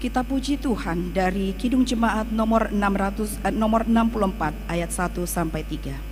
Kita puji Tuhan dari Kidung Jemaat nomor 64 ayat 1 sampai 3.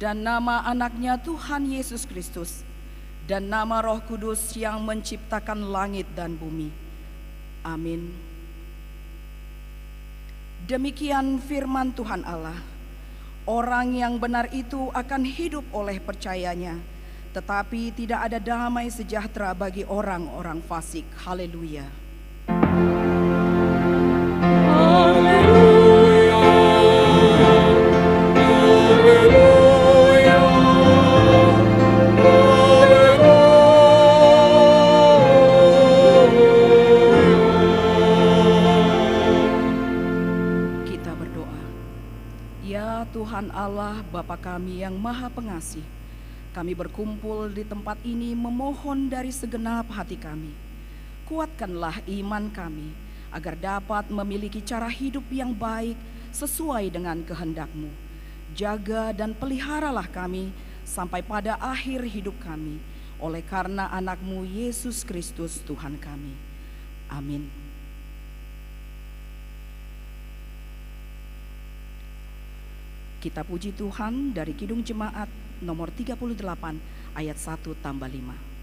Dan nama anaknya Tuhan Yesus Kristus, dan nama Roh Kudus yang menciptakan langit dan bumi. Amin. Demikian firman Tuhan Allah. Orang yang benar itu akan hidup oleh percayanya, tetapi tidak ada damai sejahtera bagi orang-orang fasik. Haleluya. Tuhan Allah Bapa kami yang Maha Pengasih, Kami berkumpul di tempat ini memohon dari segenap hati kami. Kuatkanlah iman kami agar dapat memiliki cara hidup yang baik sesuai dengan kehendak-Mu. Jaga dan peliharalah kami sampai pada akhir hidup kami, oleh karena anak-Mu Yesus Kristus Tuhan kami. Amin. Kita puji Tuhan dari Kidung Jemaat nomor 38 ayat 1 tambah 5.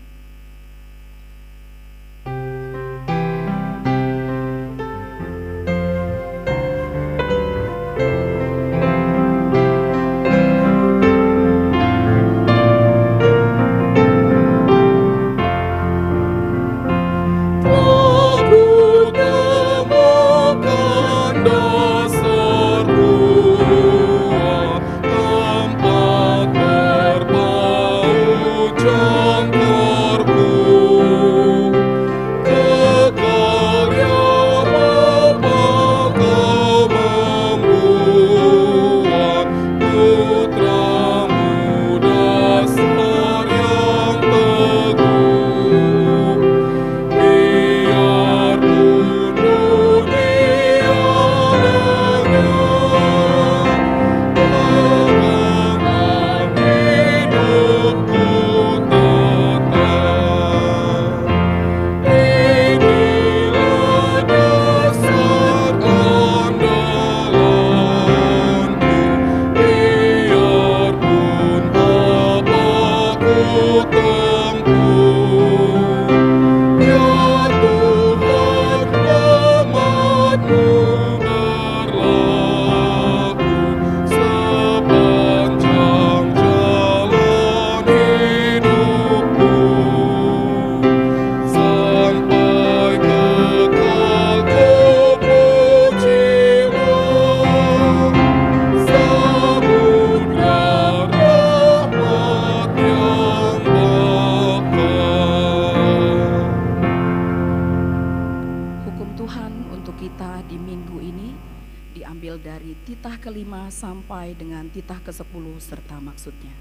Sampai dengan titah ke-10 serta maksudnya.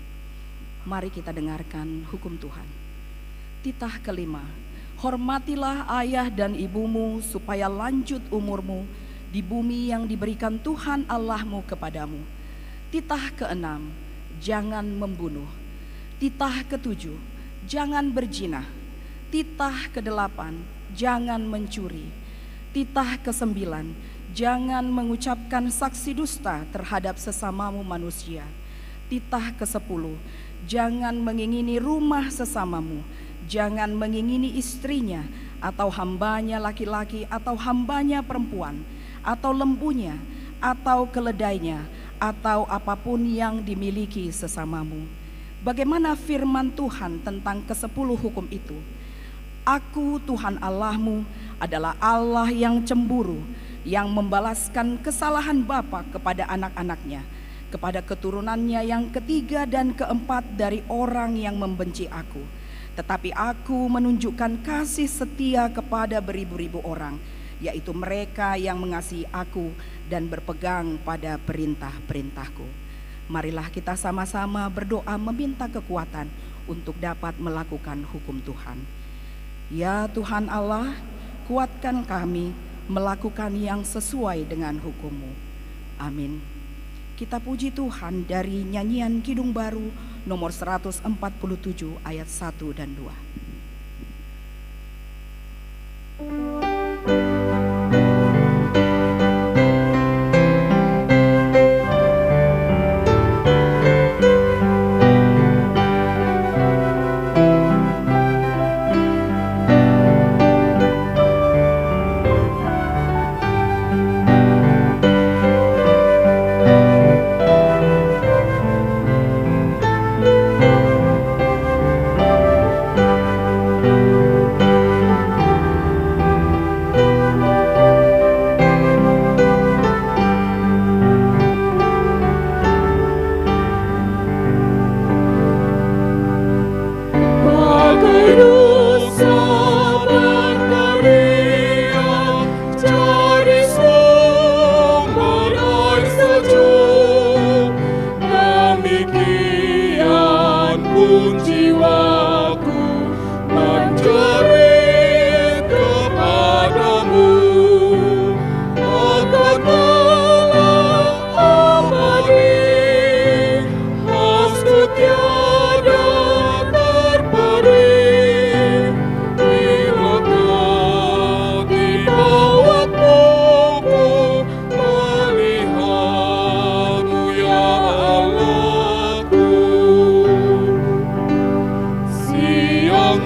Mari kita dengarkan hukum Tuhan. Titah ke-5, hormatilah ayah dan ibumu supaya lanjut umurmu di bumi yang diberikan Tuhan Allahmu kepadamu. Titah ke-6, jangan membunuh. Titah ke-7, jangan berzina. Titah ke-8, jangan mencuri. Titah ke-9, jangan mengucapkan saksi dusta terhadap sesamamu manusia. Titah ke-10, jangan mengingini rumah sesamamu. Jangan mengingini istrinya, atau hambanya laki-laki, atau hambanya perempuan, atau lembunya, atau keledainya, atau apapun yang dimiliki sesamamu. Bagaimana firman Tuhan tentang ke-10 hukum itu? Aku Tuhan Allahmu adalah Allah yang cemburu, yang membalaskan kesalahan bapa kepada anak-anaknya, kepada keturunannya yang ketiga dan keempat dari orang yang membenci aku. Tetapi aku menunjukkan kasih setia kepada beribu-ribu orang, yaitu mereka yang mengasihi aku dan berpegang pada perintah-perintahku. Marilah kita sama-sama berdoa meminta kekuatan untuk dapat melakukan hukum Tuhan. Ya Tuhan Allah, kuatkan kami melakukan yang sesuai dengan hukum-Mu. Amin. Kita puji Tuhan dari nyanyian Kidung Baru nomor 147 ayat 1 dan 2.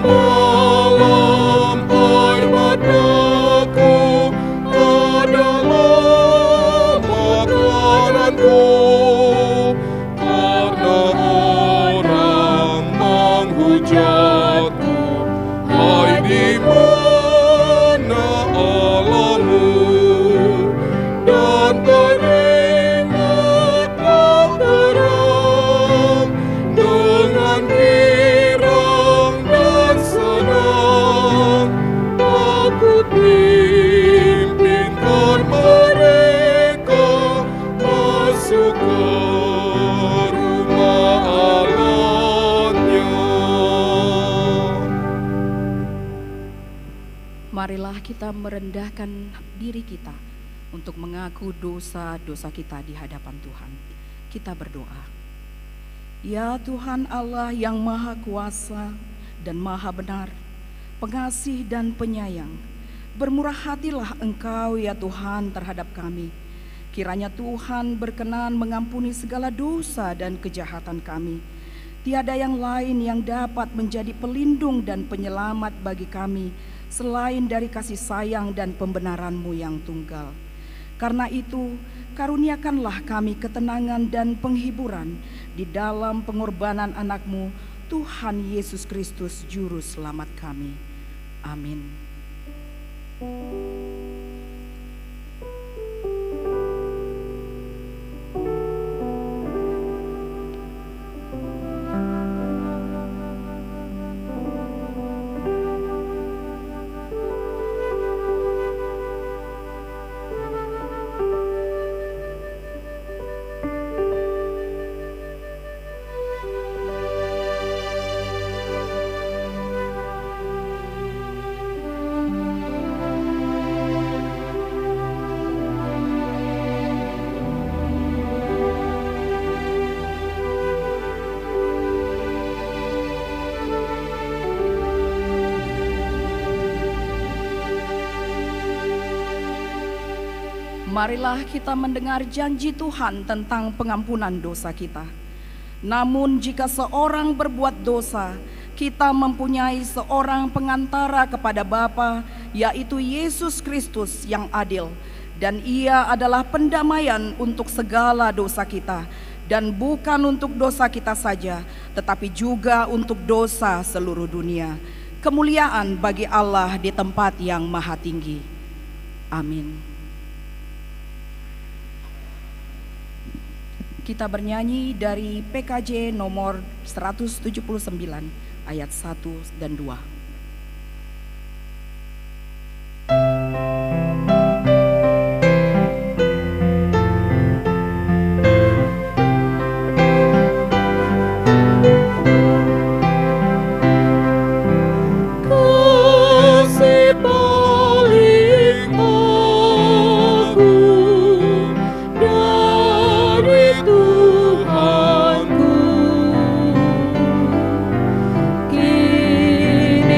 dalam air mataku adalah makananku, karena orang menghujatku. Hai, di mana Allahmu? Dan teringatlah terang dengan girang dan senang. Aku pimpinkan mereka masuk ke rumah Allahnya. Marilah kita merendahkan diri kita untuk mengaku dosa-dosa kita di hadapan Tuhan. Kita berdoa. Ya Tuhan Allah yang Maha Kuasa dan Maha Benar, pengasih dan penyayang, bermurah hatilah Engkau ya Tuhan terhadap kami. Kiranya Tuhan berkenan mengampuni segala dosa dan kejahatan kami. Tiada yang lain yang dapat menjadi pelindung dan penyelamat bagi kami selain dari kasih sayang dan pembenaran-Mu yang tunggal. Karena itu, karuniakanlah kami ketenangan dan penghiburan di dalam pengorbanan anak-Mu, Tuhan Yesus Kristus Juru Selamat kami. Amin. Marilah kita mendengar janji Tuhan tentang pengampunan dosa kita. Namun jika seorang berbuat dosa, kita mempunyai seorang pengantara kepada Bapa, yaitu Yesus Kristus yang adil. Dan Ia adalah pendamaian untuk segala dosa kita, dan bukan untuk dosa kita saja, tetapi juga untuk dosa seluruh dunia. Kemuliaan bagi Allah di tempat yang maha tinggi. Amin. Kita bernyanyi dari PKJ nomor 179 ayat 1 dan 2. Kini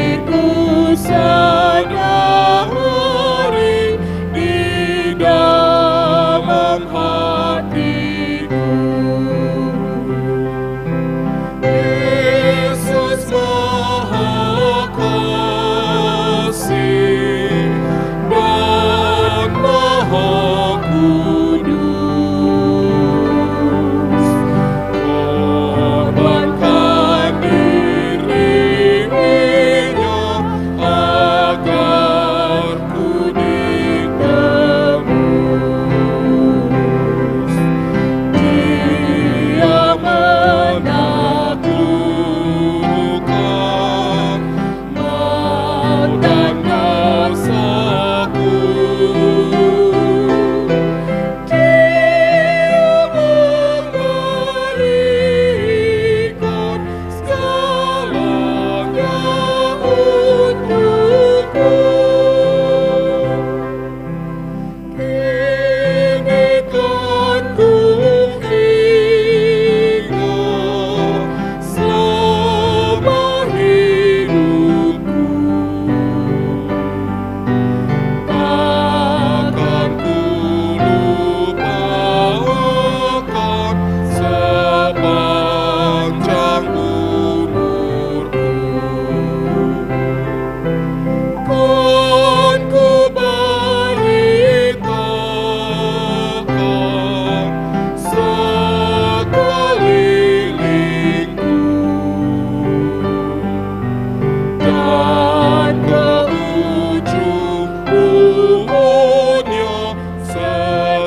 dan ke ujung dunia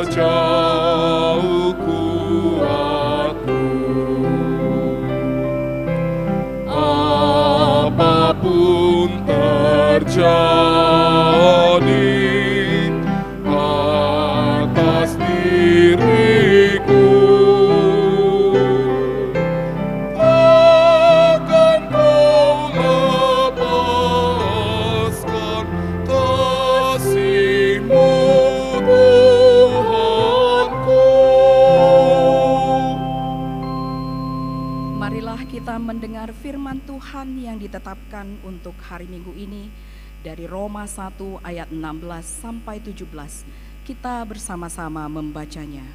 sejauh kuatku. Apapun terjadi atas diriku, takkan kau lepaskan kasih-Mu, Tuhanku. Marilah kita mendengar firman Tuhan yang ditetapkan untuk hari Minggu ini dari Roma 1 ayat 16 sampai 17. Kita bersama-sama membacanya.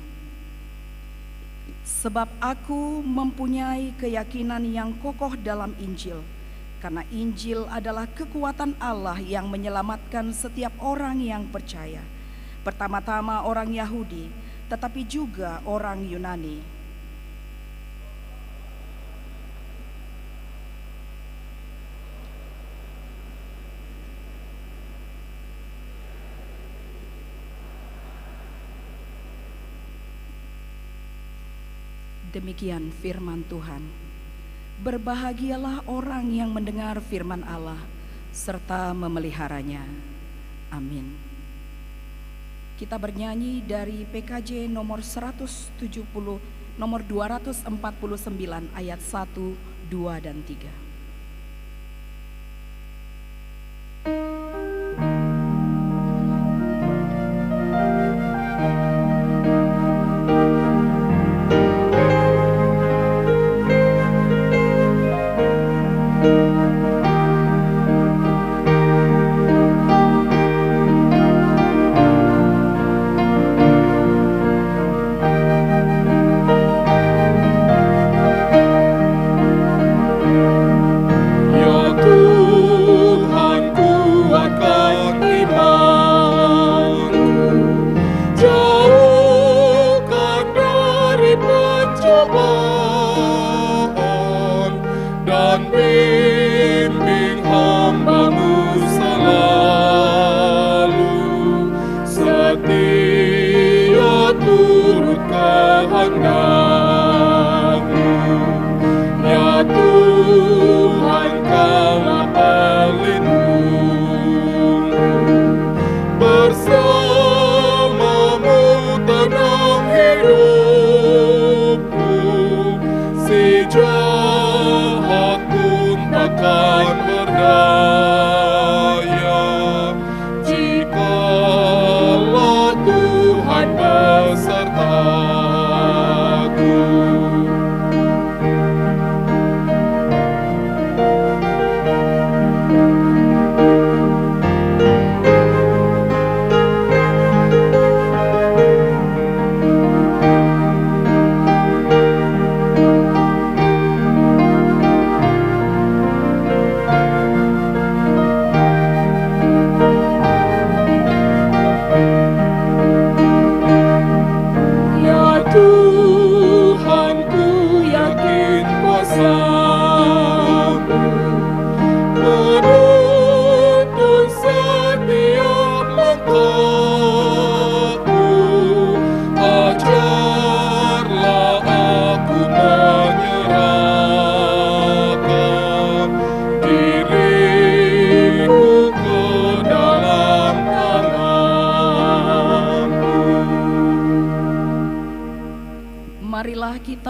Sebab aku mempunyai keyakinan yang kokoh dalam Injil, karena Injil adalah kekuatan Allah yang menyelamatkan setiap orang yang percaya. Pertama-tama orang Yahudi, tetapi juga orang Yunani. Demikian firman Tuhan. Berbahagialah orang yang mendengar firman Allah serta memeliharanya. Amin. Kita bernyanyi dari PKJ nomor 249 ayat 1, 2 dan 3.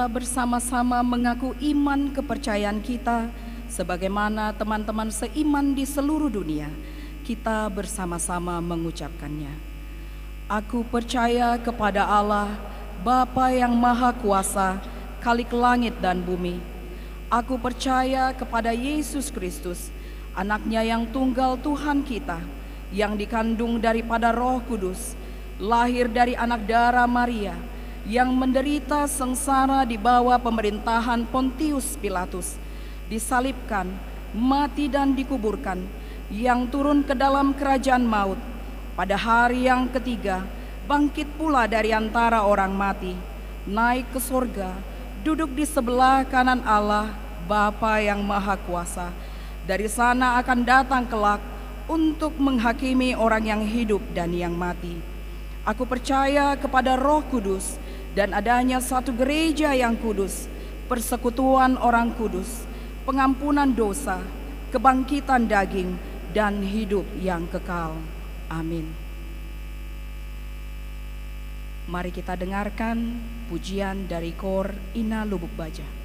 Bersama-sama mengaku iman kepercayaan kita sebagaimana teman-teman seiman di seluruh dunia. Kita bersama-sama mengucapkannya. Aku percaya kepada Allah, Bapa yang Maha Kuasa, Khalik langit dan bumi. Aku percaya kepada Yesus Kristus, Anaknya yang tunggal Tuhan kita, yang dikandung daripada Roh Kudus, lahir dari anak darah Maria, yang menderita sengsara di bawah pemerintahan Pontius Pilatus, disalibkan, mati dan dikuburkan, yang turun ke dalam kerajaan maut, pada hari yang ketiga bangkit pula dari antara orang mati, naik ke sorga, duduk di sebelah kanan Allah Bapa yang Maha Kuasa, Dari sana akan datang kelak untuk menghakimi orang yang hidup dan yang mati. Aku percaya kepada Roh Kudus dan adanya satu gereja yang kudus, persekutuan orang kudus, pengampunan dosa, kebangkitan daging, dan hidup yang kekal. Amin. Mari kita dengarkan pujian dari Kor Ina Lubuk Baja.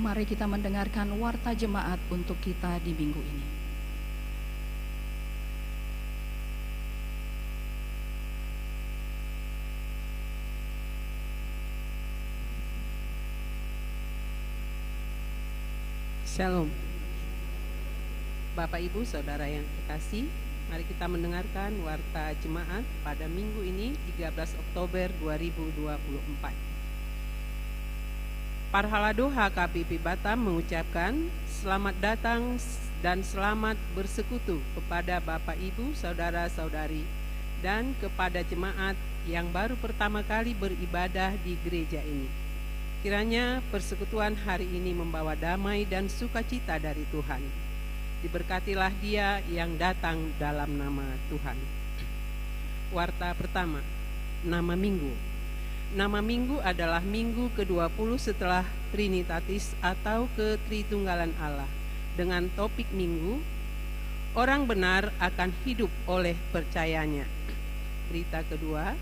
mari kita mendengarkan warta jemaat untuk kita di minggu ini. Shalom. Bapak Ibu Saudara yang terkasih, mari kita mendengarkan warta jemaat pada minggu ini 13 Oktober 2024. Parhalado HKBP Batam mengucapkan selamat datang dan selamat bersekutu kepada Bapak Ibu Saudara-saudari dan kepada jemaat yang baru pertama kali beribadah di gereja ini. Kiranya persekutuan hari ini membawa damai dan sukacita dari Tuhan. Diberkatilah Dia yang datang dalam nama Tuhan. Warta pertama, nama minggu. Nama minggu adalah minggu ke-20 setelah Trinitatis atau Ketritunggalan Allah. Dengan topik minggu, orang benar akan hidup oleh percayanya. Berita kedua,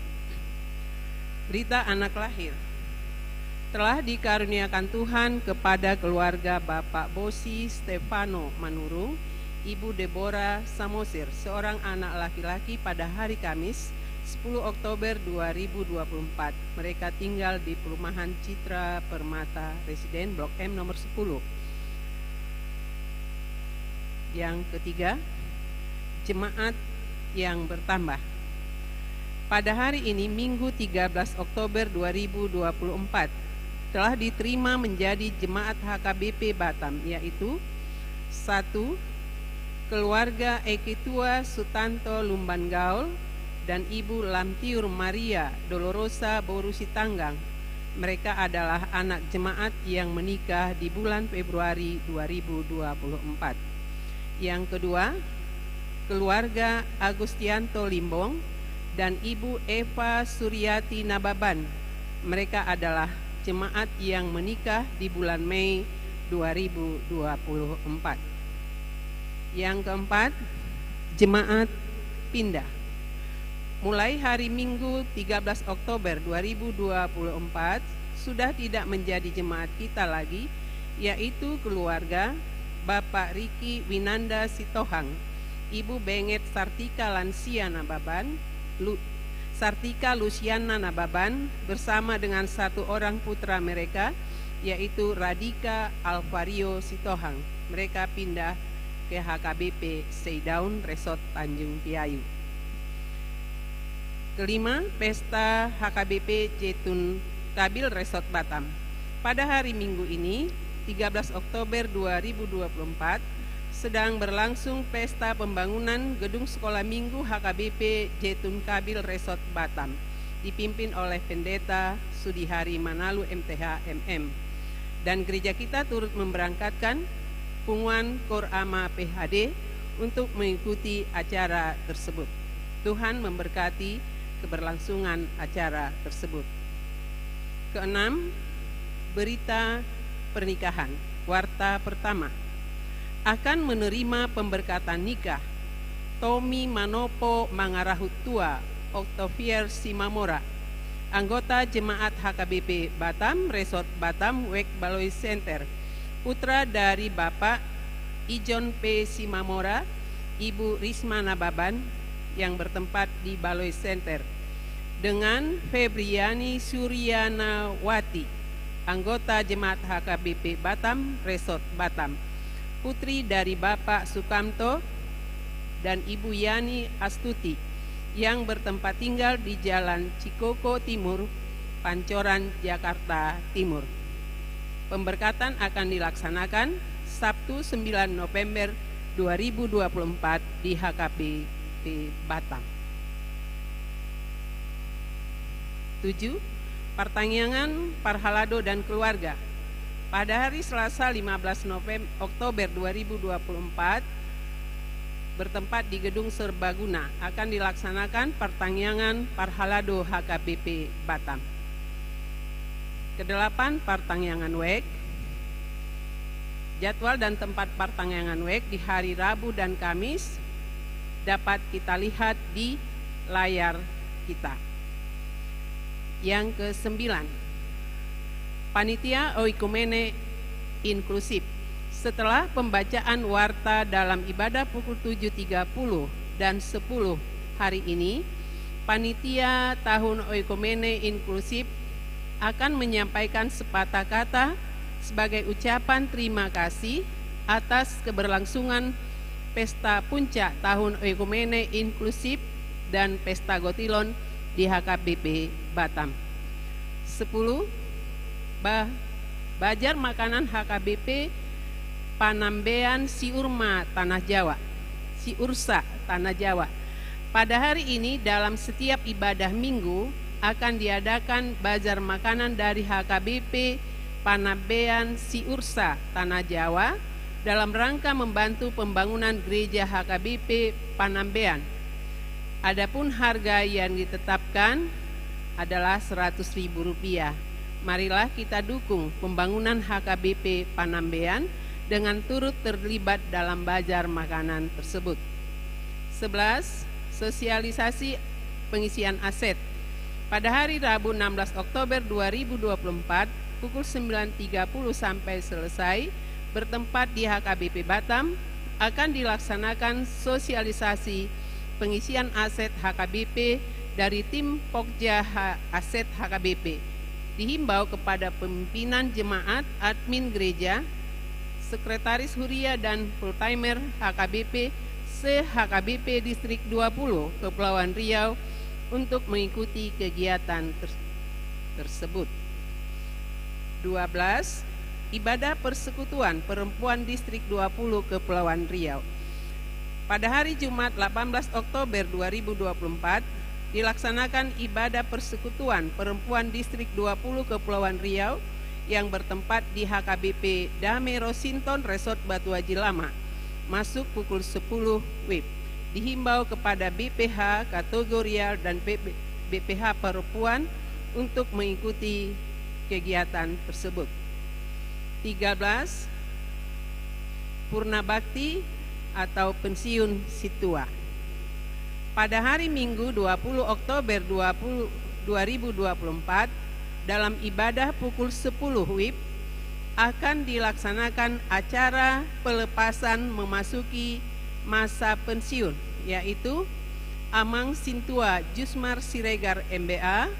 berita anak lahir. Telah dikaruniakan Tuhan kepada keluarga Bapak Bosi Stefano Manurung, Ibu Deborah Samosir, seorang anak laki-laki pada hari Kamis 10 Oktober 2024. Mereka tinggal di perumahan Citra Permata Residen Blok M nomor 10. Yang ketiga, jemaat yang bertambah. Pada hari ini Minggu 13 Oktober 2024 telah diterima menjadi jemaat HKBP Batam, yaitu 1. Keluarga Ekitua Sutanto Lumban Gaul dan Ibu Lamtiur Maria Dolorosa Borusi Tanggang. Mereka adalah anak jemaat yang menikah di bulan Februari 2024. Yang kedua, keluarga Agustianto Limbong dan Ibu Eva Suryati Nababan. Mereka adalah jemaat yang menikah di bulan Mei 2024. Yang keempat, jemaat pindah. Mulai hari Minggu 13 Oktober 2024 sudah tidak menjadi jemaat kita lagi, yaitu keluarga Bapak Riki Winanda Sitohang, Ibu Benget Sartika Lansia Nababan, Sartika Luciana Nababan bersama dengan satu orang putra mereka, yaitu Radika Alvario Sitohang. Mereka pindah ke HKBP Seidaun Resort Tanjung Piayu. Kelima, pesta HKBP Jetun Kabil Resort Batam. Pada hari Minggu ini, 13 Oktober 2024, sedang berlangsung pesta pembangunan gedung sekolah minggu HKBP Jetun Kabil Resort Batam, dipimpin oleh Pendeta Sudihari Manalu MTH MM. Dan gereja kita turut memberangkatkan Punguan Korama PHD untuk mengikuti acara tersebut. Tuhan memberkati keberlangsungan acara tersebut. Keenam, berita pernikahan. Warta pertama, akan menerima pemberkatan nikah Tommy Manopo Mangarahutua Octavier Simamora, anggota jemaat HKBP Batam Resort Batam Wek Baloi Center, putra dari Bapak Ijon P. Simamora, Ibu Risma Nababan yang bertempat di Baloi Center, dengan Febriani Suryanawati, anggota jemaat HKBP Batam Resort Batam, putri dari Bapak Sukamto dan Ibu Yani Astuti yang bertempat tinggal di Jalan Cikoko Timur, Pancoran, Jakarta Timur. Pemberkatan akan dilaksanakan Sabtu 9 November 2024 di HKBP Batam. 7. Pertanyaan Parhalado dan keluarga. Pada hari Selasa 15 Oktober 2024 bertempat di Gedung Serbaguna akan dilaksanakan pertanyaan Parhalado HKBP Batam. Kedelapan, pertanyaan WEK. Jadwal dan tempat pertanyaan WEK di hari Rabu dan Kamis dapat kita lihat di layar kita. Yang ke-9, Panitia Oikumene inklusif. Setelah pembacaan warta dalam ibadah pukul 7.30 dan 10 hari ini, Panitia Tahun Oikumene Inklusif akan menyampaikan sepatah kata sebagai ucapan terima kasih atas keberlangsungan Pesta Puncak Tahun Oikumene Inklusif dan Pesta Gotilon di HKBP Batam. 10. Bajar makanan HKBP Panambean Siurma Tanah Jawa, Siursa Tanah Jawa. Pada hari ini dalam setiap ibadah minggu akan diadakan bazar makanan dari HKBP Panambean Siursa Tanah Jawa dalam rangka membantu pembangunan gereja HKBP Panambean. Adapun harga yang ditetapkan adalah Rp100.000. Marilah kita dukung pembangunan HKBP Panambean dengan turut terlibat dalam bazar makanan tersebut. 11. Sosialisasi pengisian aset. Pada hari Rabu 16 Oktober 2024 pukul 9.30 sampai selesai bertempat di HKBP Batam akan dilaksanakan sosialisasi pengisian aset HKBP dari tim Pokja Aset HKBP. Dihimbau kepada pimpinan jemaat, admin gereja, sekretaris huria dan full-timer HKBP se-HKBP Distrik 20 Kepulauan Riau untuk mengikuti kegiatan tersebut. 12. Ibadah Persekutuan Perempuan Distrik 20 Kepulauan Riau. Pada hari Jumat 18 Oktober 2024 dilaksanakan ibadah Persekutuan Perempuan Distrik 20 Kepulauan Riau yang bertempat di HKBP Dame Rosinton Resort Batu Haji Lama, masuk pukul 10 WIB. Dihimbau kepada BPH kategorial dan BPH perempuan untuk mengikuti kegiatan tersebut. 13. Purna Bakti atau pensiun situa. Pada hari Minggu 20 Oktober 2024 dalam ibadah pukul 10 WIB akan dilaksanakan acara pelepasan memasuki masa pensiun, yaitu Amang Sintua Jusmar Siregar MBA,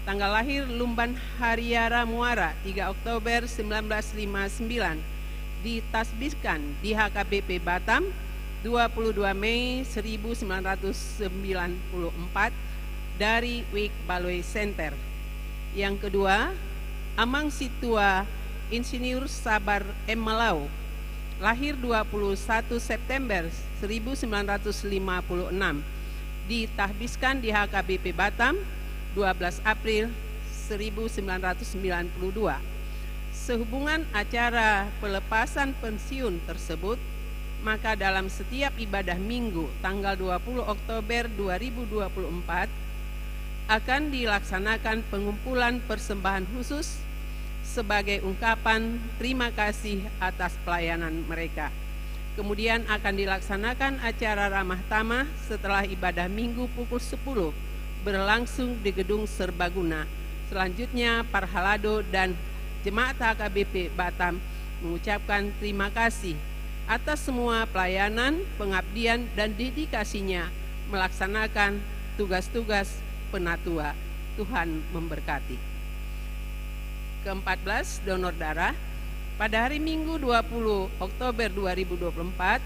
tanggal lahir Lumban Hariara Muara 3 Oktober 1959, ditasbihkan di HKBP Batam 22 Mei 1994 dari Wik Baloi Center. Yang kedua, Amang Situa Insinyur Sabar M. Malau, lahir 21 September 1956, ditahbiskan di HKBP Batam 12 April 1992. Sehubungan acara pelepasan pensiun tersebut, maka dalam setiap ibadah minggu tanggal 20 Oktober 2024 akan dilaksanakan pengumpulan persembahan khusus sebagai ungkapan terima kasih atas pelayanan mereka. Kemudian akan dilaksanakan acara ramah tamah setelah ibadah minggu pukul 10 berlangsung di Gedung Serbaguna. Selanjutnya Parhalado dan Jemaat HKBP Batam mengucapkan terima kasih atas semua pelayanan, pengabdian, dan dedikasinya melaksanakan tugas-tugas penatua. Tuhan memberkati. Ke-14, donor darah. Pada hari Minggu 20 Oktober 2024,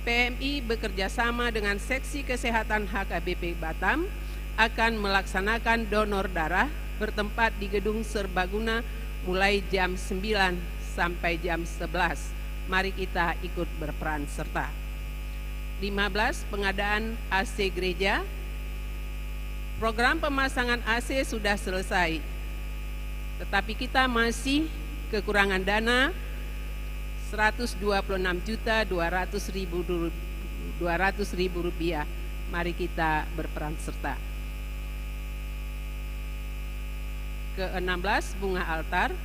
PMI bekerjasama dengan Seksi Kesehatan HKBP Batam akan melaksanakan donor darah bertempat di Gedung Serbaguna mulai jam 9 sampai jam 11. Mari kita ikut berperan serta. 15. Pengadaan AC gereja. Program pemasangan AC sudah selesai, tetapi kita masih kekurangan dana Rp126.200.000. Mari kita berperan serta. Ke-16, bunga altar.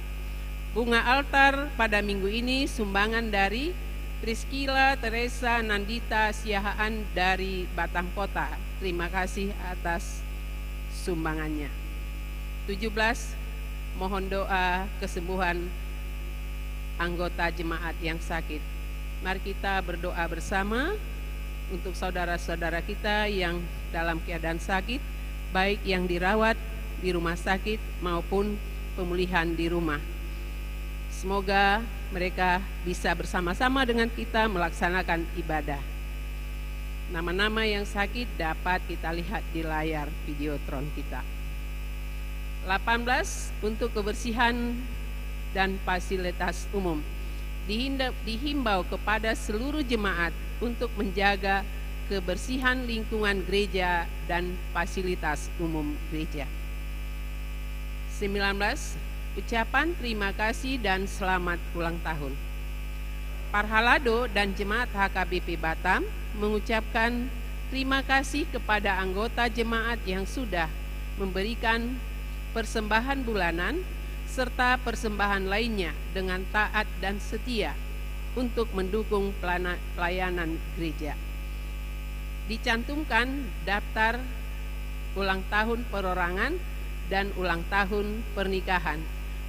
Bunga altar pada minggu ini sumbangan dari Priscilla Teresa Nandita Siahaan dari Batam Kota. Terima kasih atas sumbangannya. 17, mohon doa kesembuhan anggota jemaat yang sakit. Mari kita berdoa bersama untuk saudara-saudara kita yang dalam keadaan sakit, baik yang dirawat di rumah sakit maupun pemulihan di rumah. Semoga mereka bisa bersama-sama dengan kita melaksanakan ibadah. Nama-nama yang sakit dapat kita lihat di layar videotron kita. 18 untuk kebersihan dan fasilitas umum. Dihimbau kepada seluruh jemaat untuk menjaga kebersihan lingkungan gereja dan fasilitas umum gereja. 19. Ucapan terima kasih dan selamat ulang tahun. Parhalado dan Jemaat HKBP Batam mengucapkan terima kasih kepada anggota jemaat yang sudah memberikan persembahan bulanan serta persembahan lainnya dengan taat dan setia untuk mendukung pelayanan gereja. Dicantumkan daftar ulang tahun perorangan dan ulang tahun pernikahan.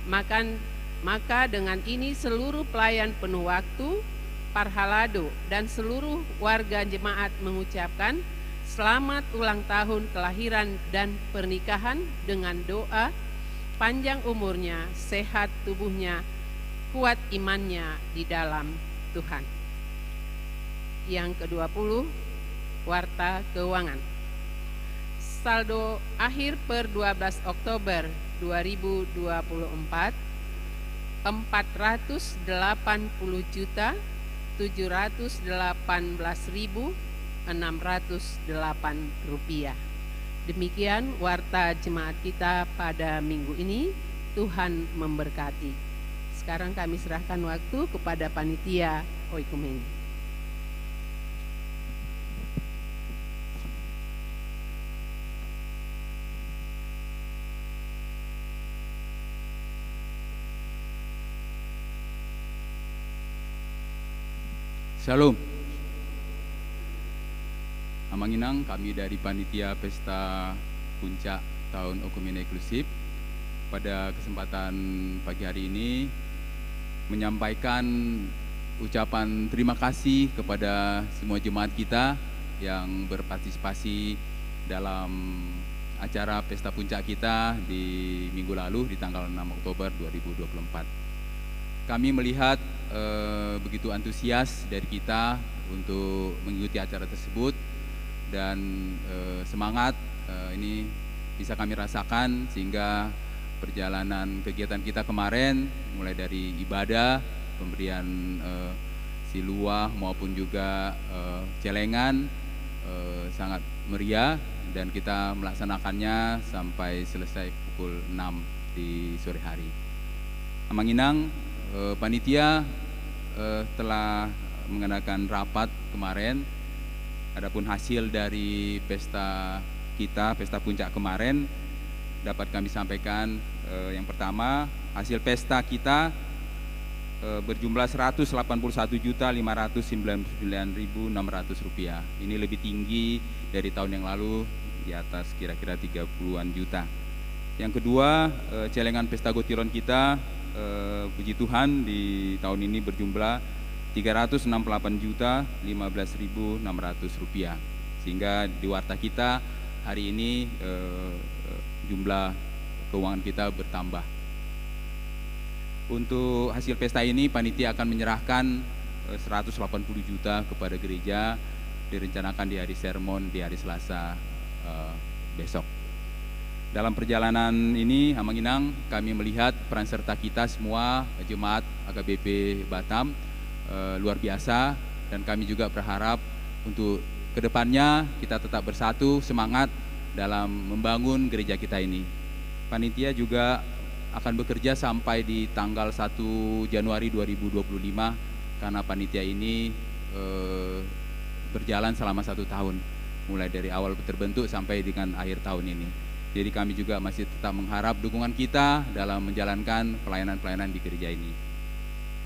Maka dengan ini seluruh pelayan penuh waktu Parhalado dan seluruh warga jemaat mengucapkan selamat ulang tahun kelahiran dan pernikahan dengan doa panjang umurnya, sehat tubuhnya, kuat imannya di dalam Tuhan. Yang ke-20, warta keuangan. Saldo akhir per 12 Oktober 2024 480.718.608 rupiah. Demikian warta jemaat kita pada minggu ini. Tuhan memberkati. Sekarang kami serahkan waktu kepada panitia Oikumene. Shalom. Amanginang, kami dari Panitia Pesta Puncak Tahun Oikumene Inklusif pada kesempatan pagi hari ini menyampaikan ucapan terima kasih kepada semua jemaat kita yang berpartisipasi dalam acara Pesta Puncak kita di minggu lalu di tanggal 6 Oktober 2024. Kami melihat begitu antusias dari kita untuk mengikuti acara tersebut dan semangat ini bisa kami rasakan sehingga perjalanan kegiatan kita kemarin mulai dari ibadah, pemberian siluah maupun juga celengan sangat meriah dan kita melaksanakannya sampai selesai pukul 6 di sore hari. Amanginang, panitia telah mengadakan rapat kemarin. Adapun hasil dari pesta kita, pesta puncak kemarin dapat kami sampaikan. Yang pertama, hasil pesta kita berjumlah Rp181.599.600. Ini lebih tinggi dari tahun yang lalu, di atas kira-kira 30-an juta. Yang kedua, celengan pesta gotiron kita, puji Tuhan di tahun ini berjumlah Rp368.015.600, sehingga di warta kita hari ini jumlah keuangan kita bertambah. Untuk hasil pesta ini panitia akan menyerahkan 180 juta kepada gereja, direncanakan di hari sermon di hari Selasa besok. Dalam perjalanan ini Amanginang, kami melihat peran serta kita semua jemaat HKBP Batam luar biasa, dan kami juga berharap untuk kedepannya kita tetap bersatu semangat dalam membangun gereja kita ini. Panitia juga akan bekerja sampai di tanggal 1 Januari 2025 karena panitia ini berjalan selama 1 tahun, mulai dari awal terbentuk sampai dengan akhir tahun ini. Jadi kami juga masih tetap mengharap dukungan kita dalam menjalankan pelayanan-pelayanan di gereja ini.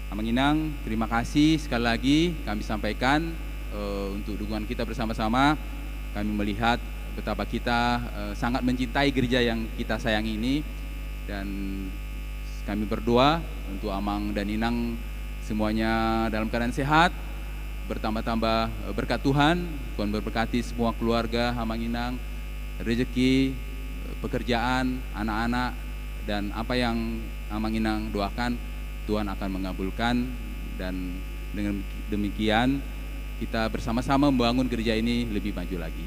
Amanginang, terima kasih sekali lagi kami sampaikan untuk dukungan kita bersama-sama. Kami melihat betapa kita sangat mencintai gereja yang kita sayangi ini, dan kami berdoa untuk Amang dan Inang semuanya dalam keadaan sehat, bertambah-tambah berkat Tuhan. Tuhan berberkati semua keluarga Hamanginang, rezeki, pekerjaan, anak-anak, dan apa yang Hamanginang doakan Tuhan akan mengabulkan. Dan dengan demikian kita bersama-sama membangun gereja ini lebih maju lagi.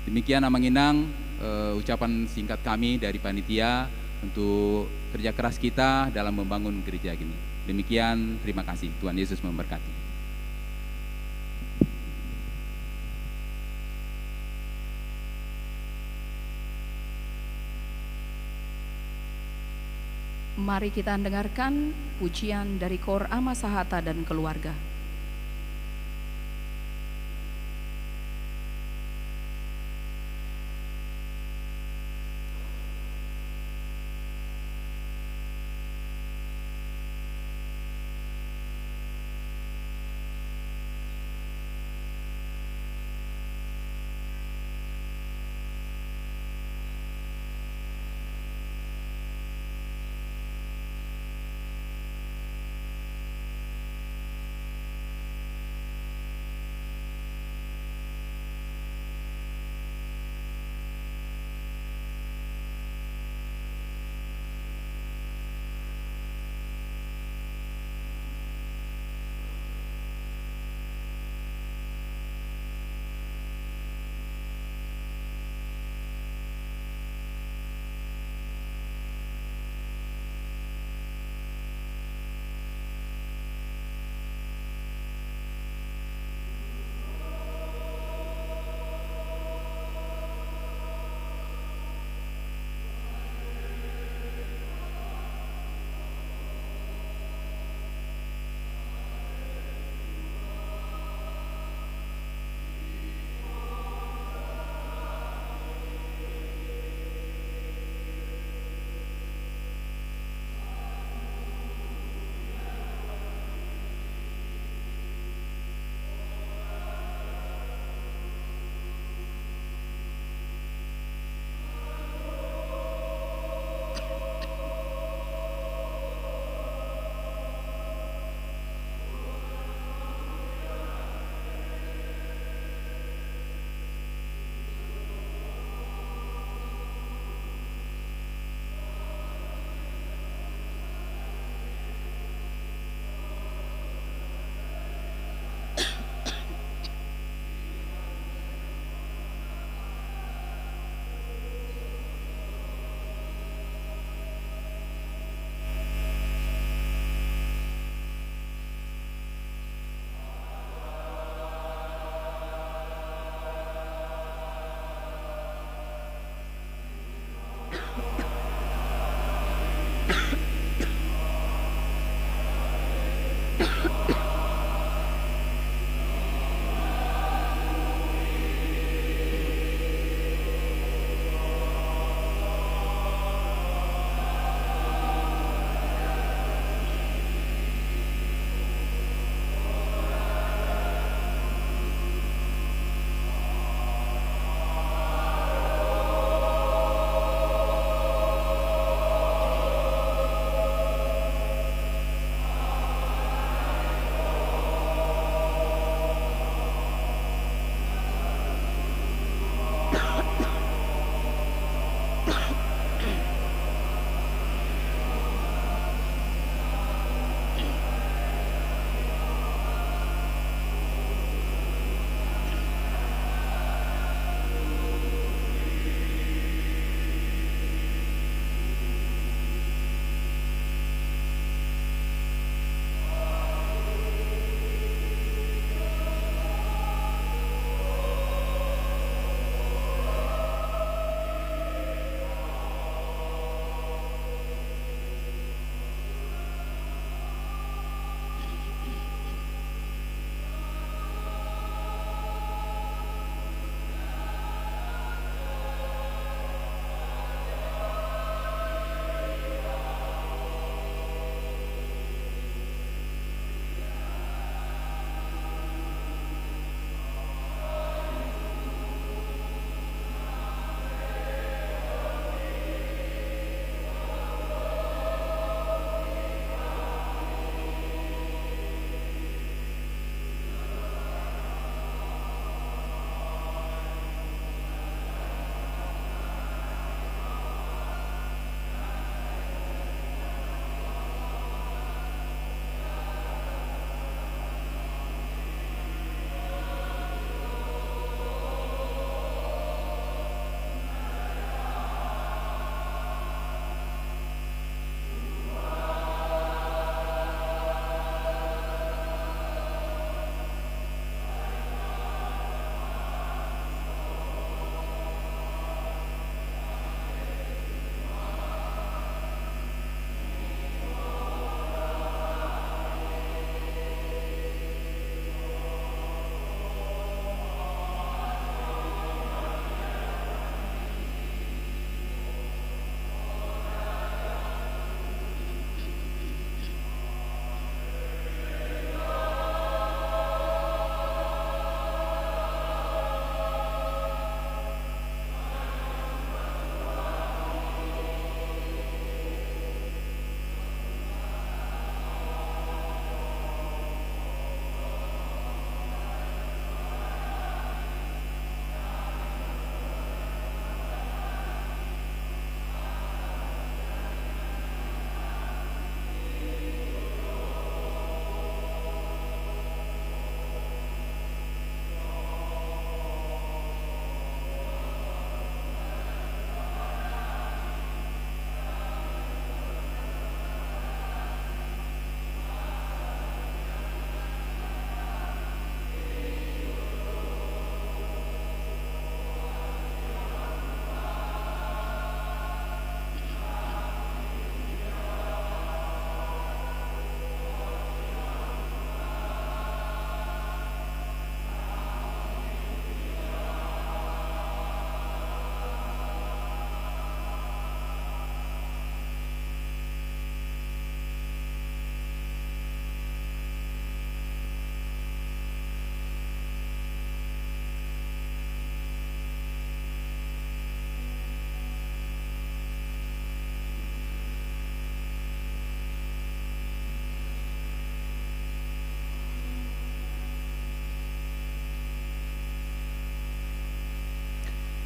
Demikian Hamanginang, ucapan singkat kami dari panitia untuk kerja keras kita dalam membangun gereja ini. Demikian, terima kasih. Tuhan Yesus memberkati. Mari kita dengarkan pujian dari Kor Amasahata dan keluarga.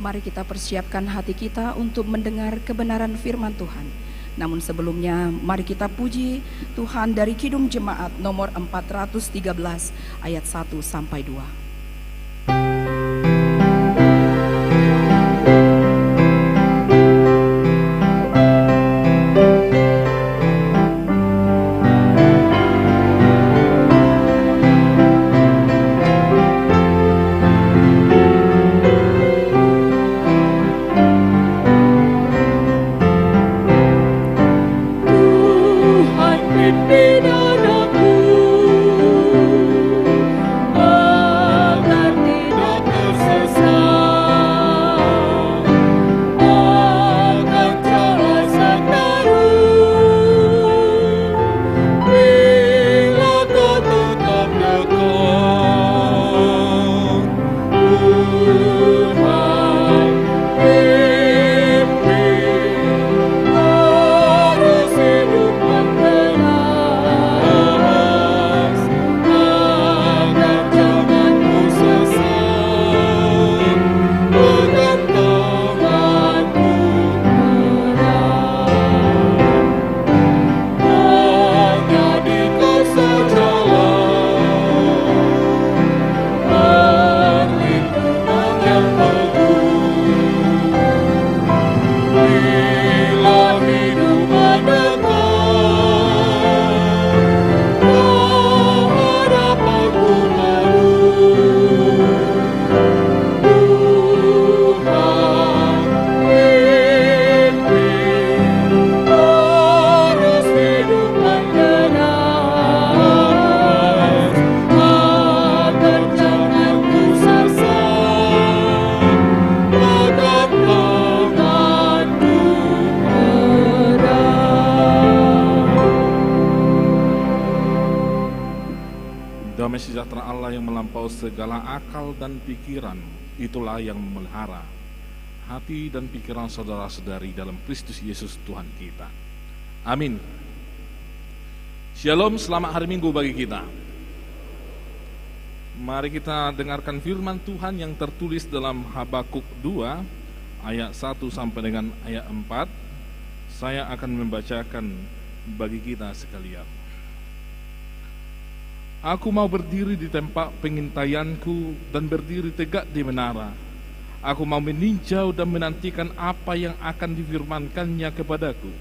Mari kita persiapkan hati kita untuk mendengar kebenaran firman Tuhan. Namun sebelumnya, mari kita puji Tuhan dari Kidung Jemaat nomor 413 ayat 1 sampai 2. Damai sejahtera Allah yang melampaui segala akal dan pikiran, itulah yang memelihara hati dan pikiran saudara-saudari dalam Kristus Yesus Tuhan kita. Amin. Shalom, selamat hari Minggu bagi kita. Mari kita dengarkan firman Tuhan yang tertulis dalam Habakuk 2 ayat 1 sampai dengan ayat 4. Saya akan membacakan bagi kita sekalian. Aku mau berdiri di tempat pengintaianku dan berdiri tegak di menara. Aku mau meninjau dan menantikan apa yang akan difirmankannya kepadaku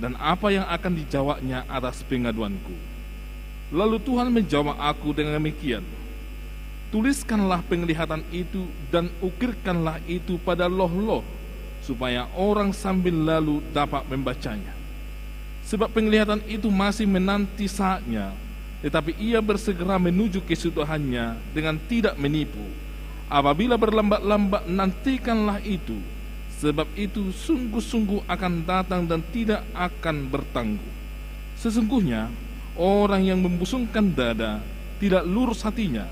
dan apa yang akan dijawabnya atas pengaduanku. Lalu Tuhan menjawab aku dengan demikian, tuliskanlah penglihatan itu dan ukirkanlah itu pada loh-loh, supaya orang sambil lalu dapat membacanya. Sebab penglihatan itu masih menanti saatnya, tetapi ia bersegera menuju kesudahannya dengan tidak menipu. Apabila berlambat-lambat, nantikanlah itu, sebab itu sungguh-sungguh akan datang dan tidak akan bertangguh. Sesungguhnya orang yang membusungkan dada tidak lurus hatinya,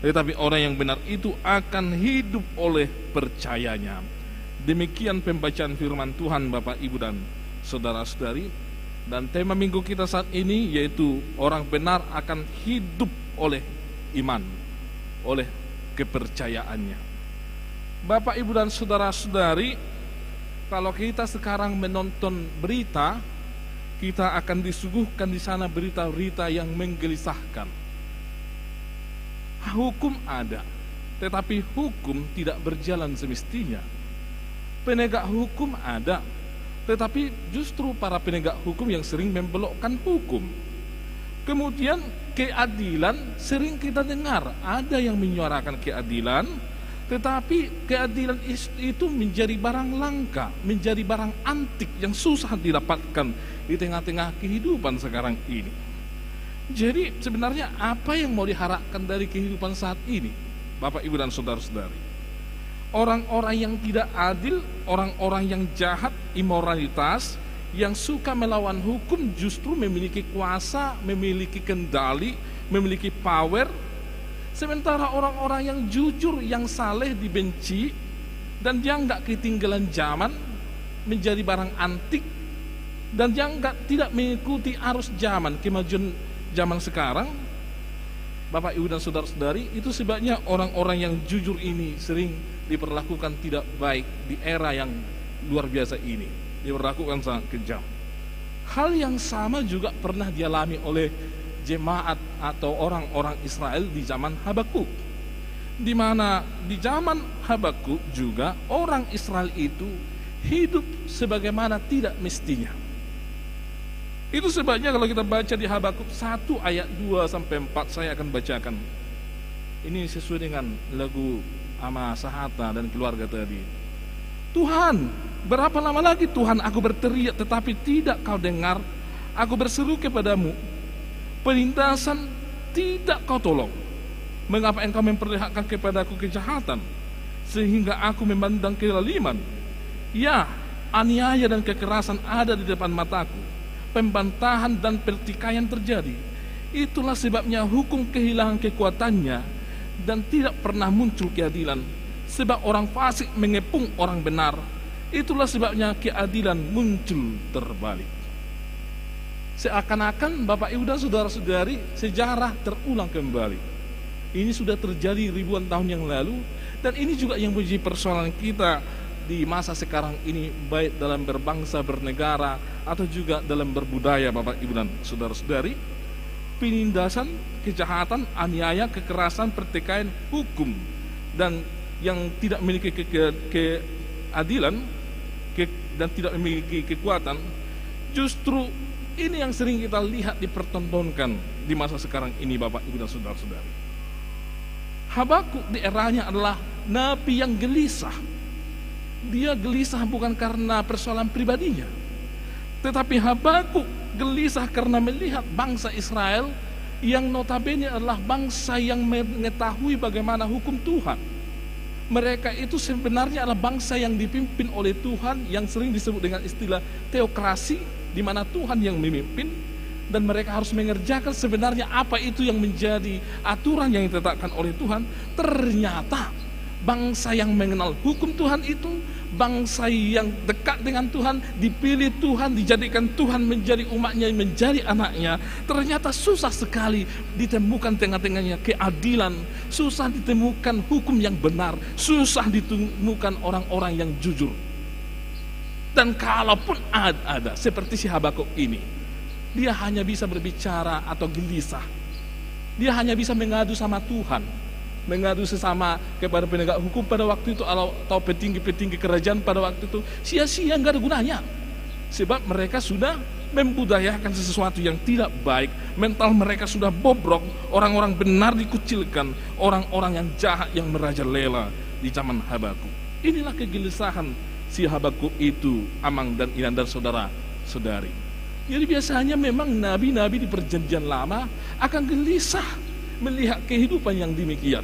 tetapi orang yang benar itu akan hidup oleh percayanya. Demikian pembacaan firman Tuhan, Bapak, Ibu, dan saudara-saudari. Dan tema minggu kita saat ini yaitu orang benar akan hidup oleh iman, oleh kepercayaannya. Bapak, Ibu, dan saudara-saudari, kalau kita sekarang menonton berita, kita akan disuguhkan di sana berita-berita yang menggelisahkan. Hukum ada, tetapi hukum tidak berjalan semestinya. Penegak hukum ada, tetapi justru para penegak hukum yang sering membelokkan hukum. Kemudian keadilan sering kita dengar, ada yang menyuarakan keadilan, tetapi keadilan itu menjadi barang langka, menjadi barang antik yang susah didapatkan di tengah-tengah kehidupan sekarang ini. Jadi sebenarnya apa yang mau diharapkan dari kehidupan saat ini, Bapak, Ibu, dan saudara-saudari? Orang-orang yang tidak adil, orang-orang yang jahat, imoralitas, yang suka melawan hukum justru memiliki kuasa, memiliki kendali, memiliki power. Sementara orang-orang yang jujur, yang saleh dibenci, dan yang nggak ketinggalan zaman, menjadi barang antik, dan yang tidak mengikuti arus zaman, kemajuan zaman sekarang. Bapak, Ibu, dan saudara-saudari, itu sebabnya orang-orang yang jujur ini sering diperlakukan tidak baik di era yang luar biasa ini. Diperlakukan sangat kejam. Hal yang sama juga pernah dialami oleh jemaat atau orang-orang Israel di zaman Habakuk, di mana di zaman Habakuk juga orang Israel itu hidup sebagaimana tidak mestinya. Itu sebabnya kalau kita baca di Habakuk 1 ayat 2 sampai 4, saya akan bacakan. Ini sesuai dengan lagu Ama Sahata dan keluarga tadi. Tuhan, berapa lama lagi Tuhan aku berteriak tetapi tidak kau dengar? Aku berseru kepadamu, penindasan tidak kau tolong. Mengapa engkau memperlihatkan kepadaku kejahatan sehingga aku memandang kezaliman? Ya, aniaya dan kekerasan ada di depan mataku. Pembantahan dan pertikaian terjadi. Itulah sebabnya hukum kehilangan kekuatannya dan tidak pernah muncul keadilan. Sebab orang fasik mengepung orang benar. Itulah sebabnya keadilan muncul terbalik. Seakan-akan Bapak, Ibu, dan saudara-saudari, sejarah terulang kembali. Ini sudah terjadi ribuan tahun yang lalu, dan ini juga yang menjadi persoalan kita di masa sekarang ini, baik dalam berbangsa, bernegara, atau juga dalam berbudaya, Bapak, Ibu, dan saudara-saudari. Penindasan, kejahatan, aniaya, kekerasan, pertikaian, hukum, dan yang tidak memiliki keadilan dan tidak memiliki kekuatan, justru ini yang sering kita lihat dipertontonkan di masa sekarang ini, Bapak, Ibu, dan saudara-saudari. Habakuk di eranya adalah nabi yang gelisah. Dia gelisah bukan karena persoalan pribadinya, tetapi Habakuk gelisah karena melihat bangsa Israel yang notabene adalah bangsa yang mengetahui bagaimana hukum Tuhan. Mereka itu sebenarnya adalah bangsa yang dipimpin oleh Tuhan, yang sering disebut dengan istilah teokrasi, di mana Tuhan yang memimpin dan mereka harus mengerjakan sebenarnya apa itu yang menjadi aturan yang ditetapkan oleh Tuhan. Ternyata bangsa yang mengenal hukum Tuhan itu, bangsa yang dekat dengan Tuhan, dipilih Tuhan, dijadikan Tuhan menjadi umatnya, menjadi anaknya, ternyata susah sekali ditemukan tengah-tengahnya keadilan, susah ditemukan hukum yang benar, susah ditemukan orang-orang yang jujur. Dan kalaupun ada seperti si Habakuk ini, dia hanya bisa berbicara atau gelisah, dia hanya bisa mengadu sama Tuhan, mengadu sesama kepada penegak hukum pada waktu itu atau petinggi-petinggi kerajaan pada waktu itu. Sia-sia, nggak ada gunanya, sebab mereka sudah membudayakan sesuatu yang tidak baik. Mental mereka sudah bobrok, orang-orang benar dikucilkan, orang-orang yang jahat yang merajalela di zaman Habakuk. Inilah kegelisahan si Habakuk itu, Amang dan Inan dan saudara-saudari. Jadi biasanya memang nabi-nabi di perjanjian lama akan gelisah melihat kehidupan yang demikian.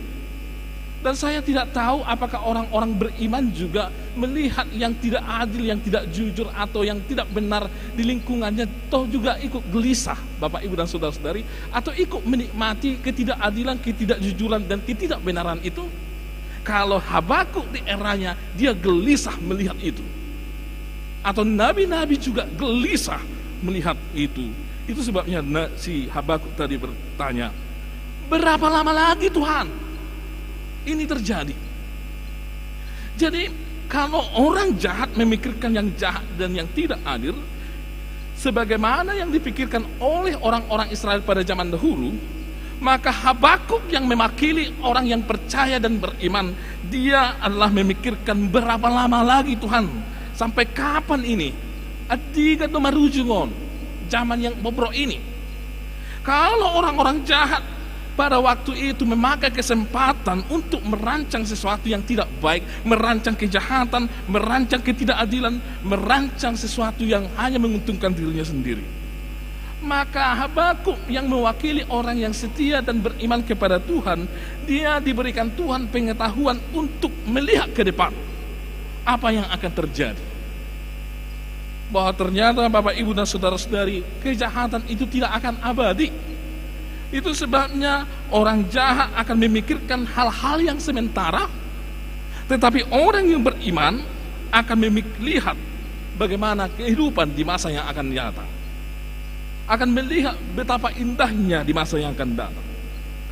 Dan saya tidak tahu apakah orang-orang beriman juga melihat yang tidak adil, yang tidak jujur, atau yang tidak benar di lingkungannya, toh juga ikut gelisah, Bapak, Ibu, dan saudara-saudari, atau ikut menikmati ketidakadilan, ketidakjujuran, dan ketidakbenaran itu. Kalau Habakuk di eranya, dia gelisah melihat itu. Atau nabi-nabi juga gelisah melihat itu. Itu sebabnya si Habakuk tadi bertanya, berapa lama lagi Tuhan ini terjadi? Jadi kalau orang jahat memikirkan yang jahat dan yang tidak adil, sebagaimana yang dipikirkan oleh orang-orang Israel pada zaman dahulu, maka Habakuk yang mewakili orang yang percaya dan beriman, dia adalah memikirkan berapa lama lagi Tuhan, sampai kapan ini? Adiga do marujungon, zaman yang bobrok ini. Kalau orang-orang jahat pada waktu itu memakai kesempatan untuk merancang sesuatu yang tidak baik, merancang kejahatan, merancang ketidakadilan, merancang sesuatu yang hanya menguntungkan dirinya sendiri, maka Habakuk yang mewakili orang yang setia dan beriman kepada Tuhan, dia diberikan Tuhan pengetahuan untuk melihat ke depan apa yang akan terjadi. Bahwa ternyata Bapak, Ibu, dan saudara-saudari, kejahatan itu tidak akan abadi. Itu sebabnya orang jahat akan memikirkan hal-hal yang sementara, tetapi orang yang beriman akan melihat bagaimana kehidupan di masa yang akan datang, akan melihat betapa indahnya di masa yang akan datang.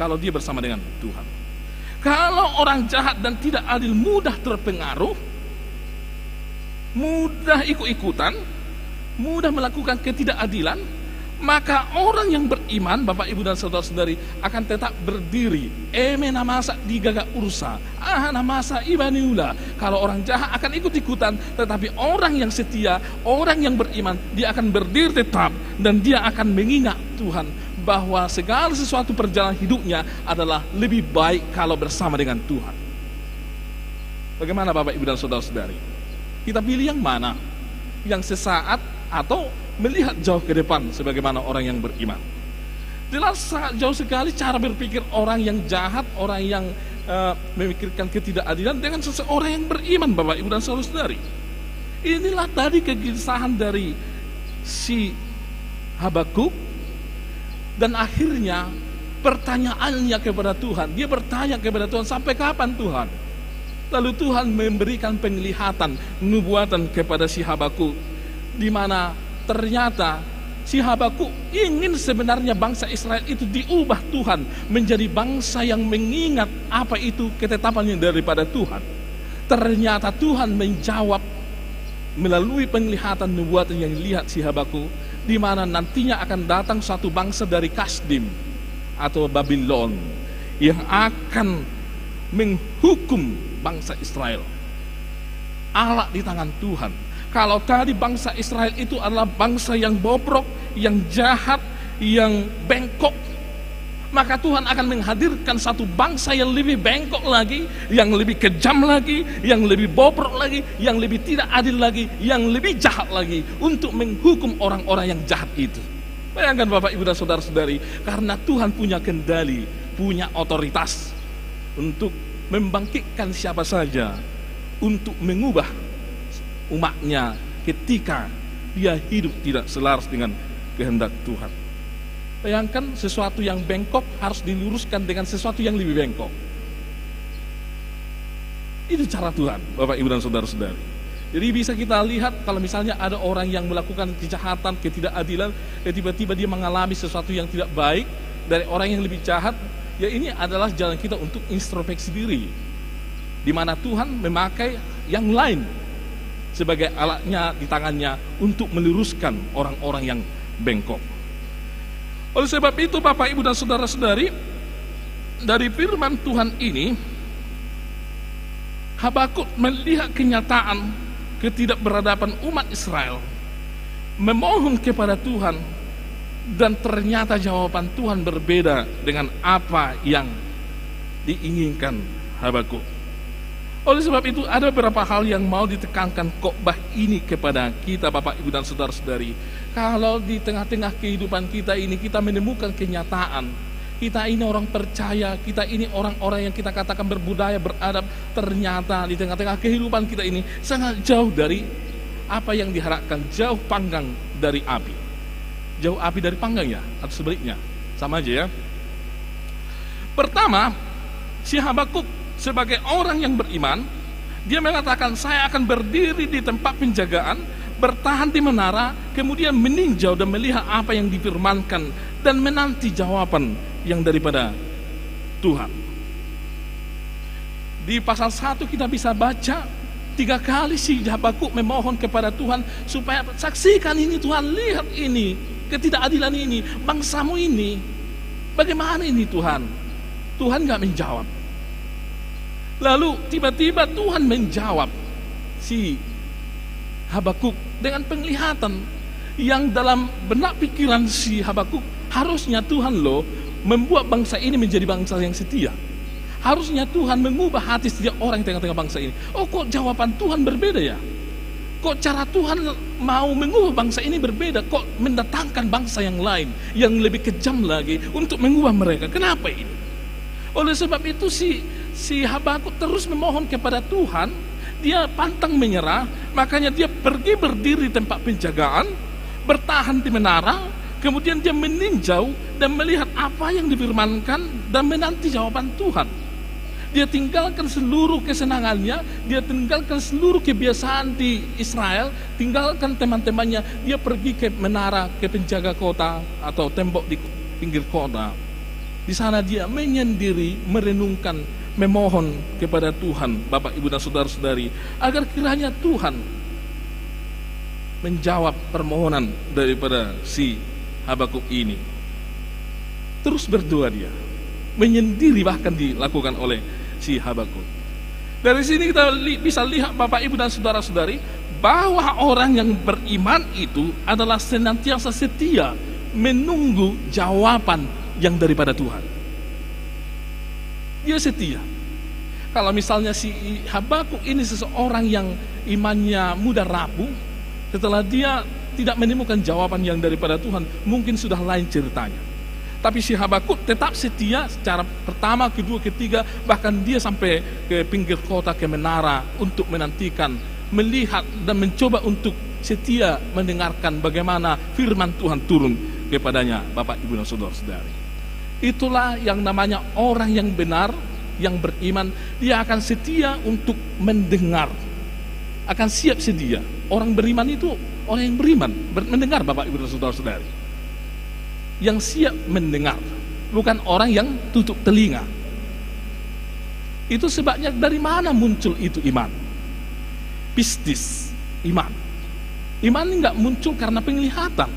kalau dia bersama dengan Tuhan. Kalau orang jahat dan tidak adil mudah terpengaruh, mudah ikut-ikutan, mudah melakukan ketidakadilan, maka orang yang beriman, Bapak Ibu dan saudara-saudari, akan tetap berdiri. Emena masa digagak ursa, ahana masa ibaniula. Kalau orang jahat akan ikut-ikutan, tetapi orang yang setia, orang yang beriman, dia akan berdiri tetap, dan dia akan mengingat Tuhan bahwa segala sesuatu perjalanan hidupnya adalah lebih baik kalau bersama dengan Tuhan. Bagaimana Bapak Ibu dan saudara-saudari? Kita pilih yang mana? Yang sesaat atau melihat jauh ke depan sebagaimana orang yang beriman? Jelas sangat jauh sekali cara berpikir orang yang jahat, orang yang memikirkan ketidakadilan dengan seseorang yang beriman, Bapak Ibu dan saudara-saudari. Inilah tadi kegelisahan dari si Habakuk, dan akhirnya pertanyaannya kepada Tuhan. Dia bertanya kepada Tuhan, sampai kapan Tuhan? Lalu Tuhan memberikan penglihatan, nubuatan kepada si Habakuk, di mana ternyata si Habakuk ingin sebenarnya bangsa Israel itu diubah Tuhan menjadi bangsa yang mengingat apa itu ketetapannya daripada Tuhan. Ternyata Tuhan menjawab melalui penglihatan nubuatan yang dilihat si Habakuk, di mana nantinya akan datang suatu bangsa dari Kasdim atau Babylon yang akan menghukum bangsa Israel. Allah di tangan Tuhan. Kalau tadi bangsa Israel itu adalah bangsa yang bobrok, yang jahat, yang bengkok, maka Tuhan akan menghadirkan satu bangsa yang lebih bengkok lagi, yang lebih kejam lagi, yang lebih bobrok lagi, yang lebih tidak adil lagi, yang lebih jahat lagi, untuk menghukum orang-orang yang jahat itu. Bayangkan Bapak Ibu dan saudara-saudari, karena Tuhan punya kendali, punya otoritas untuk membangkitkan siapa saja untuk mengubah umatnya ketika dia hidup tidak selaras dengan kehendak Tuhan. Bayangkan sesuatu yang bengkok harus diluruskan dengan sesuatu yang lebih bengkok. Itu cara Tuhan, Bapak Ibu dan saudara-saudari. Jadi bisa kita lihat kalau misalnya ada orang yang melakukan kejahatan, ketidakadilan, tiba-tiba dia mengalami sesuatu yang tidak baik dari orang yang lebih jahat, ya ini adalah jalan kita untuk introspeksi diri, di mana Tuhan memakai yang lain sebagai alatnya di tangannya untuk meluruskan orang-orang yang bengkok. Oleh sebab itu Bapak Ibu dan saudara-saudari, dari firman Tuhan ini Habakuk melihat kenyataan ketidakberadaban umat Israel, memohon kepada Tuhan, dan ternyata jawaban Tuhan berbeda dengan apa yang diinginkan Habakuk. Oleh sebab itu ada beberapa hal yang mau ditekankan khotbah ini kepada kita Bapak Ibu dan saudara-saudari. Kalau di tengah-tengah kehidupan kita ini kita menemukan kenyataan, kita ini orang percaya, kita ini orang-orang yang kita katakan berbudaya, beradab, ternyata di tengah-tengah kehidupan kita ini sangat jauh dari apa yang diharapkan, jauh panggang dari api. Jauh api dari panggang ya, atau sebaliknya, sama aja ya. Pertama, si Habakuk sebagai orang yang beriman, dia mengatakan, saya akan berdiri di tempat penjagaan, bertahan di menara, kemudian meninjau dan melihat apa yang difirmankan, dan menanti jawaban yang daripada Tuhan. Di pasal 1 kita bisa baca 3 kali si Habakuk memohon kepada Tuhan supaya saksikan ini Tuhan, lihat ini ketidakadilan ini, bangsamu ini, bagaimana ini Tuhan? Tuhan gak menjawab. Lalu tiba-tiba Tuhan menjawab si Habakuk dengan penglihatan yang dalam benak pikiran si Habakuk, harusnya Tuhan loh membuat bangsa ini menjadi bangsa yang setia. Harusnya Tuhan mengubah hati setiap orang di tengah-tengah bangsa ini. Oh, kok jawaban Tuhan berbeda ya? Kok cara Tuhan mau mengubah bangsa ini berbeda? Kok mendatangkan bangsa yang lain yang lebih kejam lagi untuk mengubah mereka? Kenapa ini? Oleh sebab itu si Habakuk terus memohon kepada Tuhan. Dia pantang menyerah, makanya dia pergi berdiri di tempat penjagaan, bertahan di menara, kemudian dia meninjau dan melihat apa yang difirmankan dan menanti jawaban Tuhan. Dia tinggalkan seluruh kesenangannya, dia tinggalkan seluruh kebiasaan di Israel, tinggalkan teman-temannya, dia pergi ke menara, ke penjaga kota atau tembok di pinggir kota. Di sana dia menyendiri, merenungkan, memohon kepada Tuhan, Bapak, Ibu, dan saudara-saudari, agar kiranya Tuhan menjawab permohonan daripada si Habakuk ini. Terus berdoa dia, menyendiri bahkan dilakukan oleh si Habakuk. Dari sini kita bisa lihat, Bapak, Ibu, dan saudara-saudari, bahwa orang yang beriman itu adalah senantiasa setia menunggu jawaban yang daripada Tuhan. Dia setia. Kalau misalnya si Habakuk ini seseorang yang imannya mudah rapuh, setelah dia tidak menemukan jawaban yang daripada Tuhan, mungkin sudah lain ceritanya. Tapi si Habakuk tetap setia secara pertama, kedua, ketiga, bahkan dia sampai ke pinggir kota, ke menara untuk menantikan, melihat dan mencoba untuk setia mendengarkan bagaimana firman Tuhan turun kepadanya, Bapak, Ibu, dan saudara-saudari. Itulah yang namanya orang yang benar, yang beriman. Dia akan setia untuk mendengar, akan siap sedia. Orang beriman itu orang yang beriman, mendengar, Bapak, Ibu, dan saudara-saudari, yang siap mendengar, bukan orang yang tutup telinga. Itu sebabnya dari mana muncul itu iman? Pistis, iman. Iman enggak muncul karena penglihatan.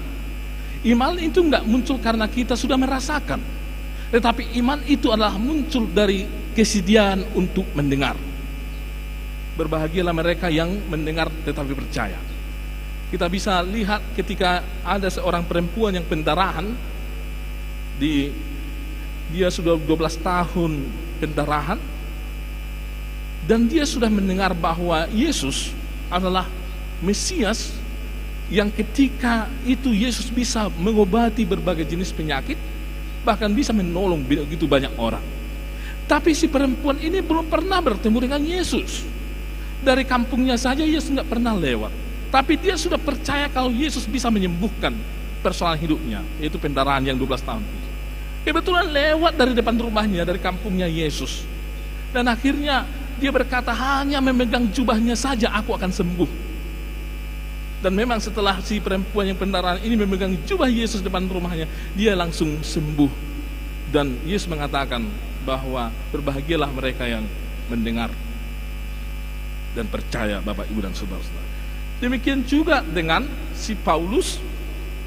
Iman itu enggak muncul karena kita sudah merasakan. Tetapi iman itu adalah muncul dari kesediaan untuk mendengar. Berbahagialah mereka yang mendengar tetapi percaya. Kita bisa lihat ketika ada seorang perempuan yang pendarahan, dia sudah 12 tahun pendarahan, dan dia sudah mendengar bahwa Yesus adalah Mesias, yang ketika itu Yesus bisa mengobati berbagai jenis penyakit, bahkan bisa menolong begitu banyak orang. Tapi si perempuan ini belum pernah bertemu dengan Yesus. Dari kampungnya saja Yesus nggak pernah lewat. Tapi dia sudah percaya kalau Yesus bisa menyembuhkan persoalan hidupnya, yaitu pendarahan yang 12 tahun. Kebetulan lewat dari depan rumahnya, dari kampungnya Yesus. Dan akhirnya dia berkata, hanya memegang jubahnya saja aku akan sembuh. Dan memang setelah si perempuan yang pendarahan ini memegang jubah Yesus depan rumahnya, dia langsung sembuh. Dan Yesus mengatakan bahwa berbahagialah mereka yang mendengar dan percaya, Bapak, Ibu, dan saudara-saudara. Demikian juga dengan si Paulus,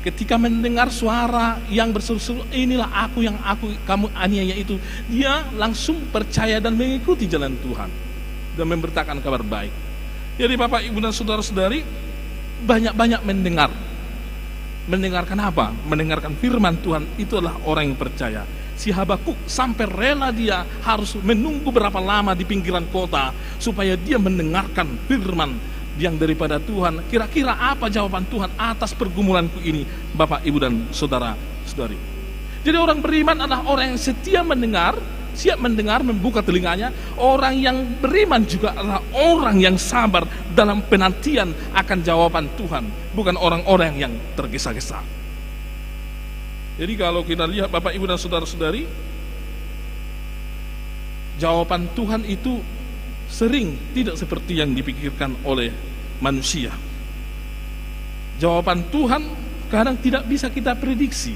ketika mendengar suara yang berseru-seru, inilah aku yang kamu aniaya itu, dia langsung percaya dan mengikuti jalan Tuhan dan memberitakan kabar baik. Jadi Bapak, Ibu, dan saudara-saudari, banyak-banyak mendengar. Mendengarkan apa? Mendengarkan firman Tuhan. Itu adalah orang yang percaya. Si Habakuk sampai rela dia harus menunggu berapa lama di pinggiran kota supaya dia mendengarkan firman yang daripada Tuhan. Kira-kira apa jawaban Tuhan atas pergumulanku ini, Bapak, Ibu, dan saudara-saudari. Jadi orang beriman adalah orang yang setia mendengar, siap mendengar, membuka telinganya. Orang yang beriman juga adalah orang yang sabar dalam penantian akan jawaban Tuhan, bukan orang-orang yang tergesa-gesa. Jadi kalau kita lihat, Bapak, Ibu, dan saudara-saudari, jawaban Tuhan itu sering tidak seperti yang dipikirkan oleh manusia. Jawaban Tuhan kadang tidak bisa kita prediksi.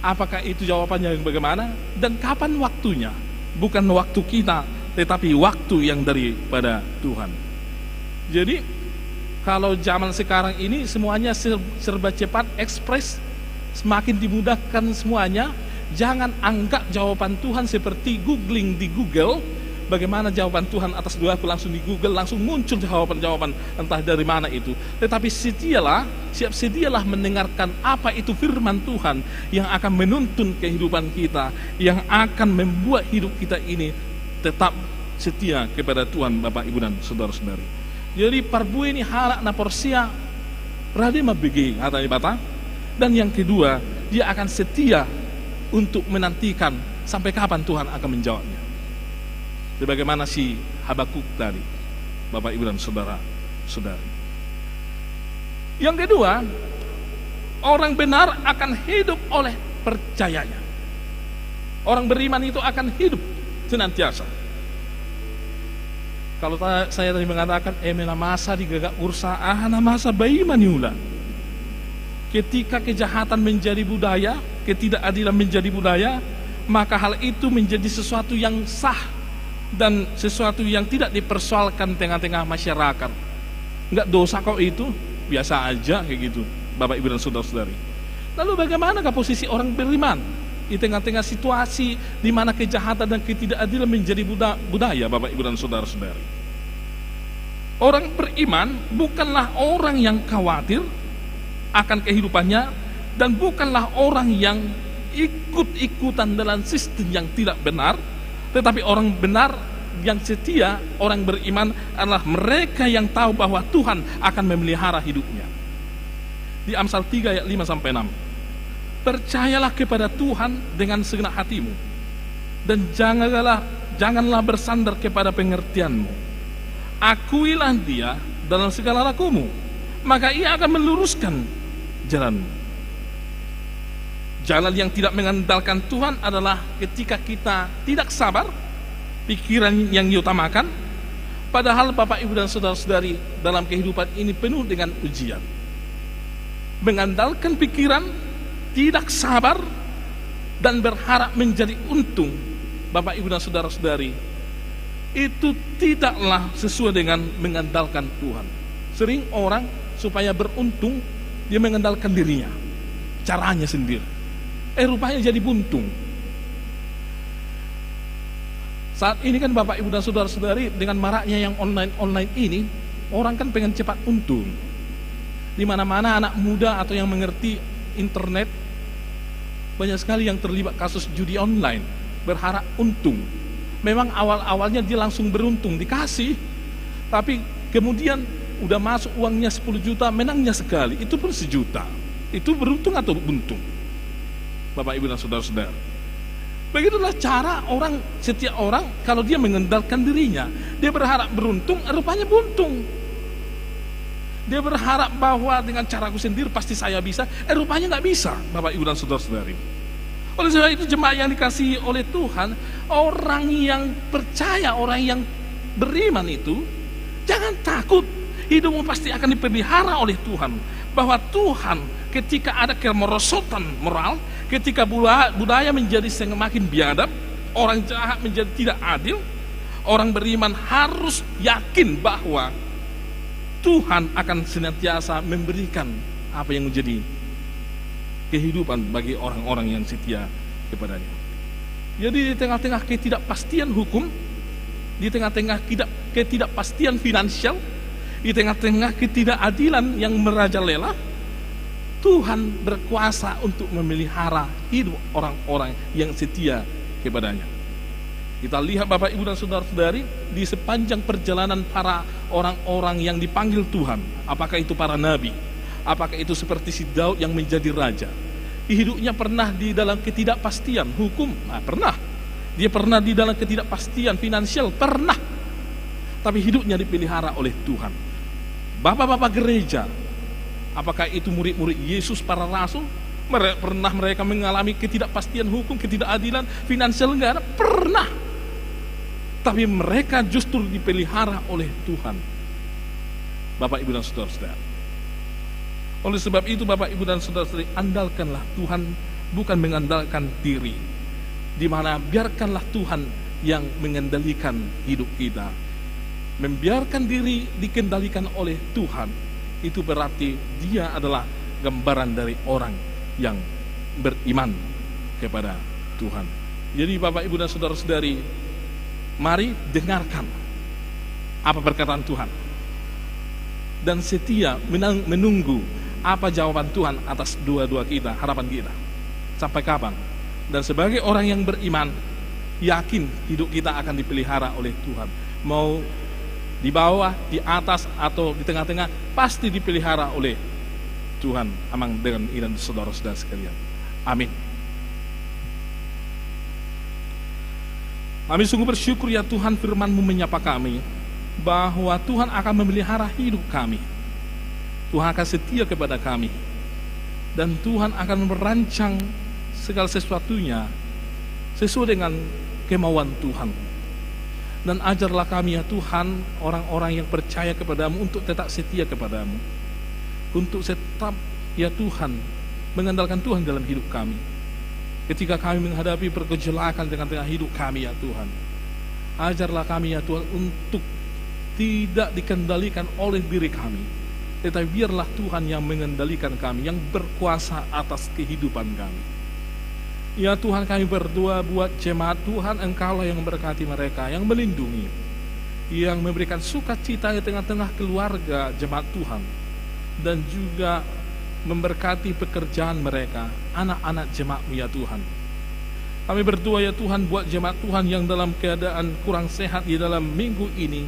Apakah itu jawabannya yang bagaimana dan kapan waktunya? Bukan waktu kita, tetapi waktu yang daripada Tuhan. Jadi kalau zaman sekarang ini semuanya serba cepat, ekspres, semakin dimudahkan semuanya. Jangan anggap jawaban Tuhan seperti googling di Google. Bagaimana jawaban Tuhan atas doaku, langsung di Google, langsung muncul jawaban-jawaban entah dari mana itu. Tetapi siap sedialah mendengarkan apa itu firman Tuhan yang akan menuntun kehidupan kita, yang akan membuat hidup kita ini tetap setia kepada Tuhan, Bapak, Ibu, dan saudara-saudari. Jadi parbu ini halak na porsia radema begi katanya Bapak. Dan yang kedua, dia akan setia untuk menantikan sampai kapan Tuhan akan menjawabnya. Sebagaimana si Habakuk tadi, Bapak, Ibu, dan saudara-saudari. Yang kedua, orang benar akan hidup oleh percayanya. Orang beriman itu akan hidup senantiasa. Kalau saya tadi mengatakan, mena masa digagak ursa, na masa bayi maniula. Ketika kejahatan menjadi budaya, ketidakadilan menjadi budaya, maka hal itu menjadi sesuatu yang sah dan sesuatu yang tidak dipersoalkan tengah-tengah masyarakat. Enggak dosa kok itu, biasa aja kayak gitu, Bapak Ibu dan saudara-saudari. Lalu bagaimanakah posisi orang beriman di tengah-tengah situasi di mana kejahatan dan ketidakadilan menjadi budaya, Bapak Ibu dan saudara-saudari? Orang beriman bukanlah orang yang khawatir akan kehidupannya dan bukanlah orang yang ikut-ikutan dalam sistem yang tidak benar, tetapi orang benar yang setia, orang beriman adalah mereka yang tahu bahwa Tuhan akan memelihara hidupnya. Di Amsal 3 ayat 5-6. Percayalah kepada Tuhan dengan segenap hatimu dan janganlah bersandar kepada pengertianmu. Akuilah Dia dalam segala lakumu, maka Ia akan meluruskan jalanmu. Jalan yang tidak mengandalkan Tuhan adalah ketika kita tidak sabar, pikiran yang diutamakan, padahal Bapak Ibu dan saudara-saudari dalam kehidupan ini penuh dengan ujian. Mengandalkan pikiran, tidak sabar, dan berharap menjadi untung, Bapak Ibu dan saudara-saudari, itu tidaklah sesuai dengan mengandalkan Tuhan. Sering orang supaya beruntung, dia mengandalkan dirinya, caranya sendiri. Rupanya jadi buntung. Saat ini kan Bapak Ibu dan saudara-saudari, dengan maraknya yang online ini, orang kan pengen cepat untung. Di mana-mana anak muda atau yang mengerti internet, banyak sekali yang terlibat kasus judi online, berharap untung. Memang awal-awalnya dia langsung beruntung, dikasih, tapi kemudian udah masuk uangnya 10 juta, menangnya sekali, itu pun 1 juta. Itu beruntung atau buntung, Bapak Ibu dan saudara-saudara? Begitulah cara orang, setiap orang kalau dia mengandalkan dirinya, dia berharap beruntung, rupanya buntung. Dia berharap bahwa dengan caraku sendiri pasti saya bisa, rupanya nggak bisa, Bapak Ibu dan saudara-saudari. Oleh sebab itu, jemaat yang dikasihi oleh Tuhan, orang yang percaya, orang yang beriman itu, jangan takut, hidupmu pasti akan dipelihara oleh Tuhan. Bahwa Tuhan ketika ada kemerosotan moral, ketika budaya menjadi semakin biadab, orang jahat menjadi tidak adil, orang beriman harus yakin bahwa Tuhan akan senantiasa memberikan apa yang menjadi kehidupan bagi orang-orang yang setia kepadanya. Jadi di tengah-tengah ketidakpastian hukum, di tengah-tengah ketidakpastian finansial, di tengah-tengah ketidakadilan yang merajalela, Tuhan berkuasa untuk memelihara hidup orang-orang yang setia kepadanya. Kita lihat Bapak Ibu dan saudara-saudari, di sepanjang perjalanan para orang-orang yang dipanggil Tuhan, apakah itu para nabi, apakah itu seperti si Daud yang menjadi raja, hidupnya pernah di dalam ketidakpastian hukum, pernah. Dia pernah di dalam ketidakpastian finansial, pernah. Tapi hidupnya dipelihara oleh Tuhan. Bapak-bapak gereja, apakah itu murid-murid Yesus, para rasul, pernah mereka mengalami ketidakpastian hukum, ketidakadilan finansial? Enggak ada, pernah. Tapi mereka justru dipelihara oleh Tuhan, Bapak Ibu dan saudara-saudara. Oleh sebab itu Bapak Ibu dan saudara-saudari, andalkanlah Tuhan, bukan mengandalkan diri, di mana biarkanlah Tuhan yang mengendalikan hidup kita. Membiarkan diri dikendalikan oleh Tuhan, itu berarti dia adalah gambaran dari orang yang beriman kepada Tuhan. Jadi Bapak Ibu dan saudara-saudari, mari dengarkan apa perkataan Tuhan dan setia menunggu apa jawaban Tuhan atas doa-doa kita, harapan kita. Sampai kapan? Dan sebagai orang yang beriman, yakin hidup kita akan dipelihara oleh Tuhan. Mau di bawah, di atas, atau di tengah-tengah, pasti dipelihara oleh Tuhan. Amang dengan iman saudara-saudara sekalian. Amin. Kami sungguh bersyukur ya Tuhan, firman-Mu menyapa kami bahwa Tuhan akan memelihara hidup kami. Tuhan akan setia kepada kami, dan Tuhan akan merancang segala sesuatunya sesuai dengan kemauan Tuhan. Dan ajarlah kami ya Tuhan, orang-orang yang percaya kepadamu, untuk tetap setia kepadamu, untuk tetap ya Tuhan mengandalkan Tuhan dalam hidup kami. ketika kami menghadapi pergejolakan di tengah hidup kami ya Tuhan. Ajarlah kami ya Tuhan untuk tidak dikendalikan oleh diri kami, tetapi biarlah Tuhan yang mengendalikan kami, yang berkuasa atas kehidupan kami. Ya Tuhan, kami berdoa buat jemaat Tuhan, Engkaulah yang memberkati mereka, yang melindungi, yang memberikan sukacita di tengah-tengah keluarga jemaat Tuhan, dan juga memberkati pekerjaan mereka, anak-anak jemaat-Mu ya Tuhan. Kami berdoa ya Tuhan buat jemaat Tuhan yang dalam keadaan kurang sehat di dalam minggu ini.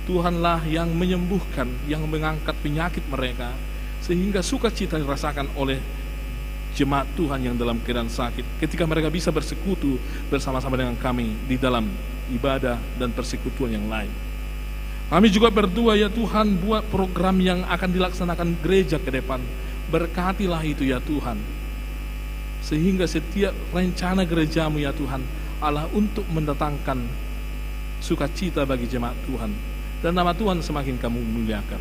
Tuhanlah yang menyembuhkan, yang mengangkat penyakit mereka, sehingga sukacita dirasakan oleh jemaat Tuhan yang dalam keadaan sakit, ketika mereka bisa bersekutu bersama-sama dengan kami di dalam ibadah dan persekutuan yang lain. Kami juga berdoa ya Tuhan buat program yang akan dilaksanakan gereja ke depan. Berkatilah itu ya Tuhan, sehingga setiap rencana gereja-Mu ya Tuhan Allah untuk mendatangkan sukacita bagi jemaat Tuhan, dan nama Tuhan semakin Kamu muliakan.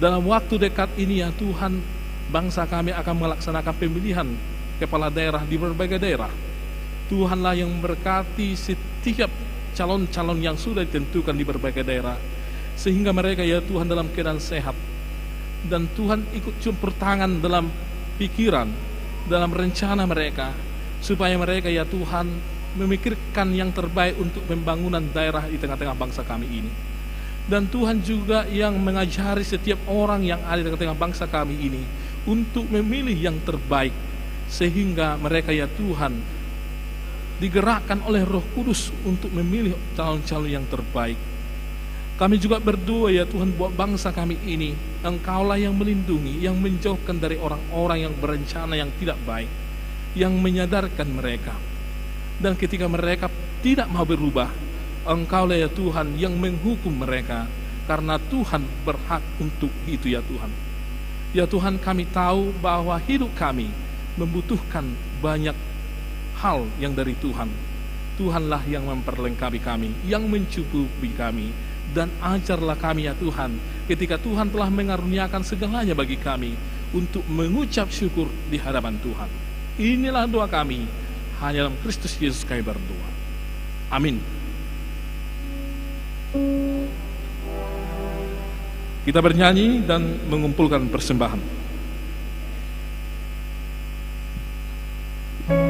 Dalam waktu dekat ini ya Tuhan, bangsa kami akan melaksanakan pemilihan kepala daerah di berbagai daerah. Tuhanlah yang memberkati setiap calon-calon yang sudah ditentukan di berbagai daerah, sehingga mereka ya Tuhan dalam keadaan sehat, dan Tuhan ikut campur tangan dalam pikiran, dalam rencana mereka, supaya mereka ya Tuhan memikirkan yang terbaik untuk pembangunan daerah di tengah-tengah bangsa kami ini. Dan Tuhan juga yang mengajari setiap orang yang ada di tengah-tengah bangsa kami ini untuk memilih yang terbaik, sehingga mereka ya Tuhan digerakkan oleh Roh Kudus untuk memilih calon-calon yang terbaik. Kami juga berdoa ya Tuhan buat bangsa kami ini, Engkaulah yang melindungi, yang menjauhkan dari orang-orang yang berencana yang tidak baik, yang menyadarkan mereka. Dan ketika mereka tidak mau berubah, Engkaulah ya Tuhan yang menghukum mereka, karena Tuhan berhak untuk itu ya Tuhan. Ya Tuhan, kami tahu bahwa hidup kami membutuhkan banyak hal yang dari Tuhan. Tuhanlah yang memperlengkapi kami, yang mencukupi kami, dan ajarlah kami ya Tuhan, ketika Tuhan telah mengaruniakan segalanya bagi kami, untuk mengucap syukur di hadapan Tuhan. Inilah doa kami, hanya dalam Kristus Yesus kami berdoa. Amin. Kita bernyanyi dan mengumpulkan persembahan. Dalam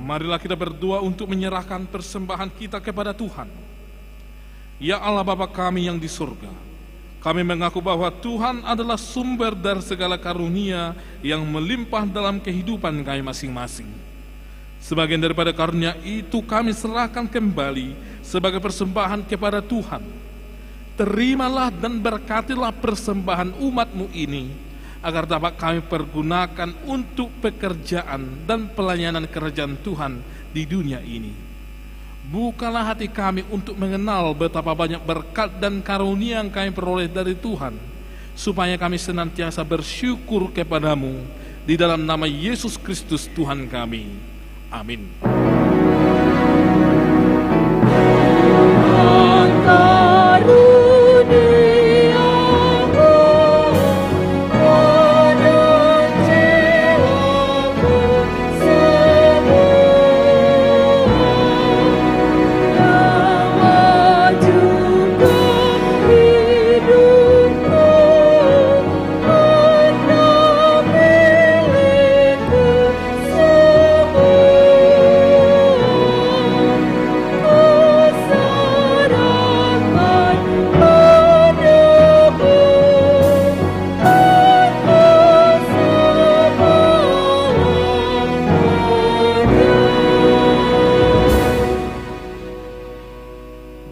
Marilah kita berdoa untuk menyerahkan persembahan kita kepada Tuhan. Ya Allah Bapa kami yang di surga, kami mengaku bahwa Tuhan adalah sumber dari segala karunia yang melimpah dalam kehidupan kami masing-masing. Sebagian daripada karunia itu kami serahkan kembali sebagai persembahan kepada Tuhan. Terimalah dan berkatilah persembahan umat-Mu ini, agar dapat kami pergunakan untuk pekerjaan dan pelayanan kerajaan Tuhan di dunia ini. Bukalah hati kami untuk mengenal betapa banyak berkat dan karunia yang kami peroleh dari Tuhan, supaya kami senantiasa bersyukur kepadamu di dalam nama Yesus Kristus Tuhan kami. Amin.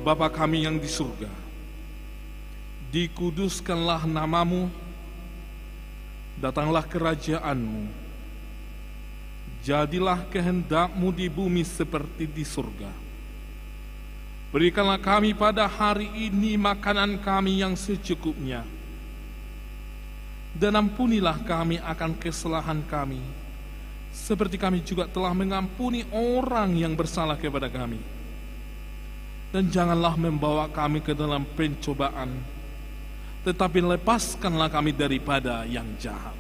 Bapa kami yang di surga, dikuduskanlah namamu, datanglah kerajaan-Mu, jadilah kehendak-Mu di bumi seperti di surga. Berikanlah kami pada hari ini makanan kami yang secukupnya, dan ampunilah kami akan kesalahan kami, seperti kami juga telah mengampuni orang yang bersalah kepada kami. Dan janganlah membawa kami ke dalam pencobaan, tetapi lepaskanlah kami daripada yang jahat.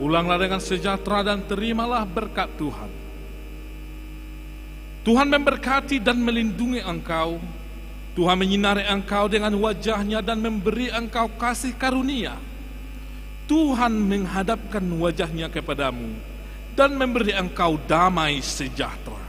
Pulanglah dengan sejahtera dan terimalah berkat Tuhan. Tuhan memberkati dan melindungi engkau. Tuhan menyinari engkau dengan wajah-Nya dan memberi engkau kasih karunia. Tuhan menghadapkan wajah-Nya kepadamu dan memberi engkau damai sejahtera.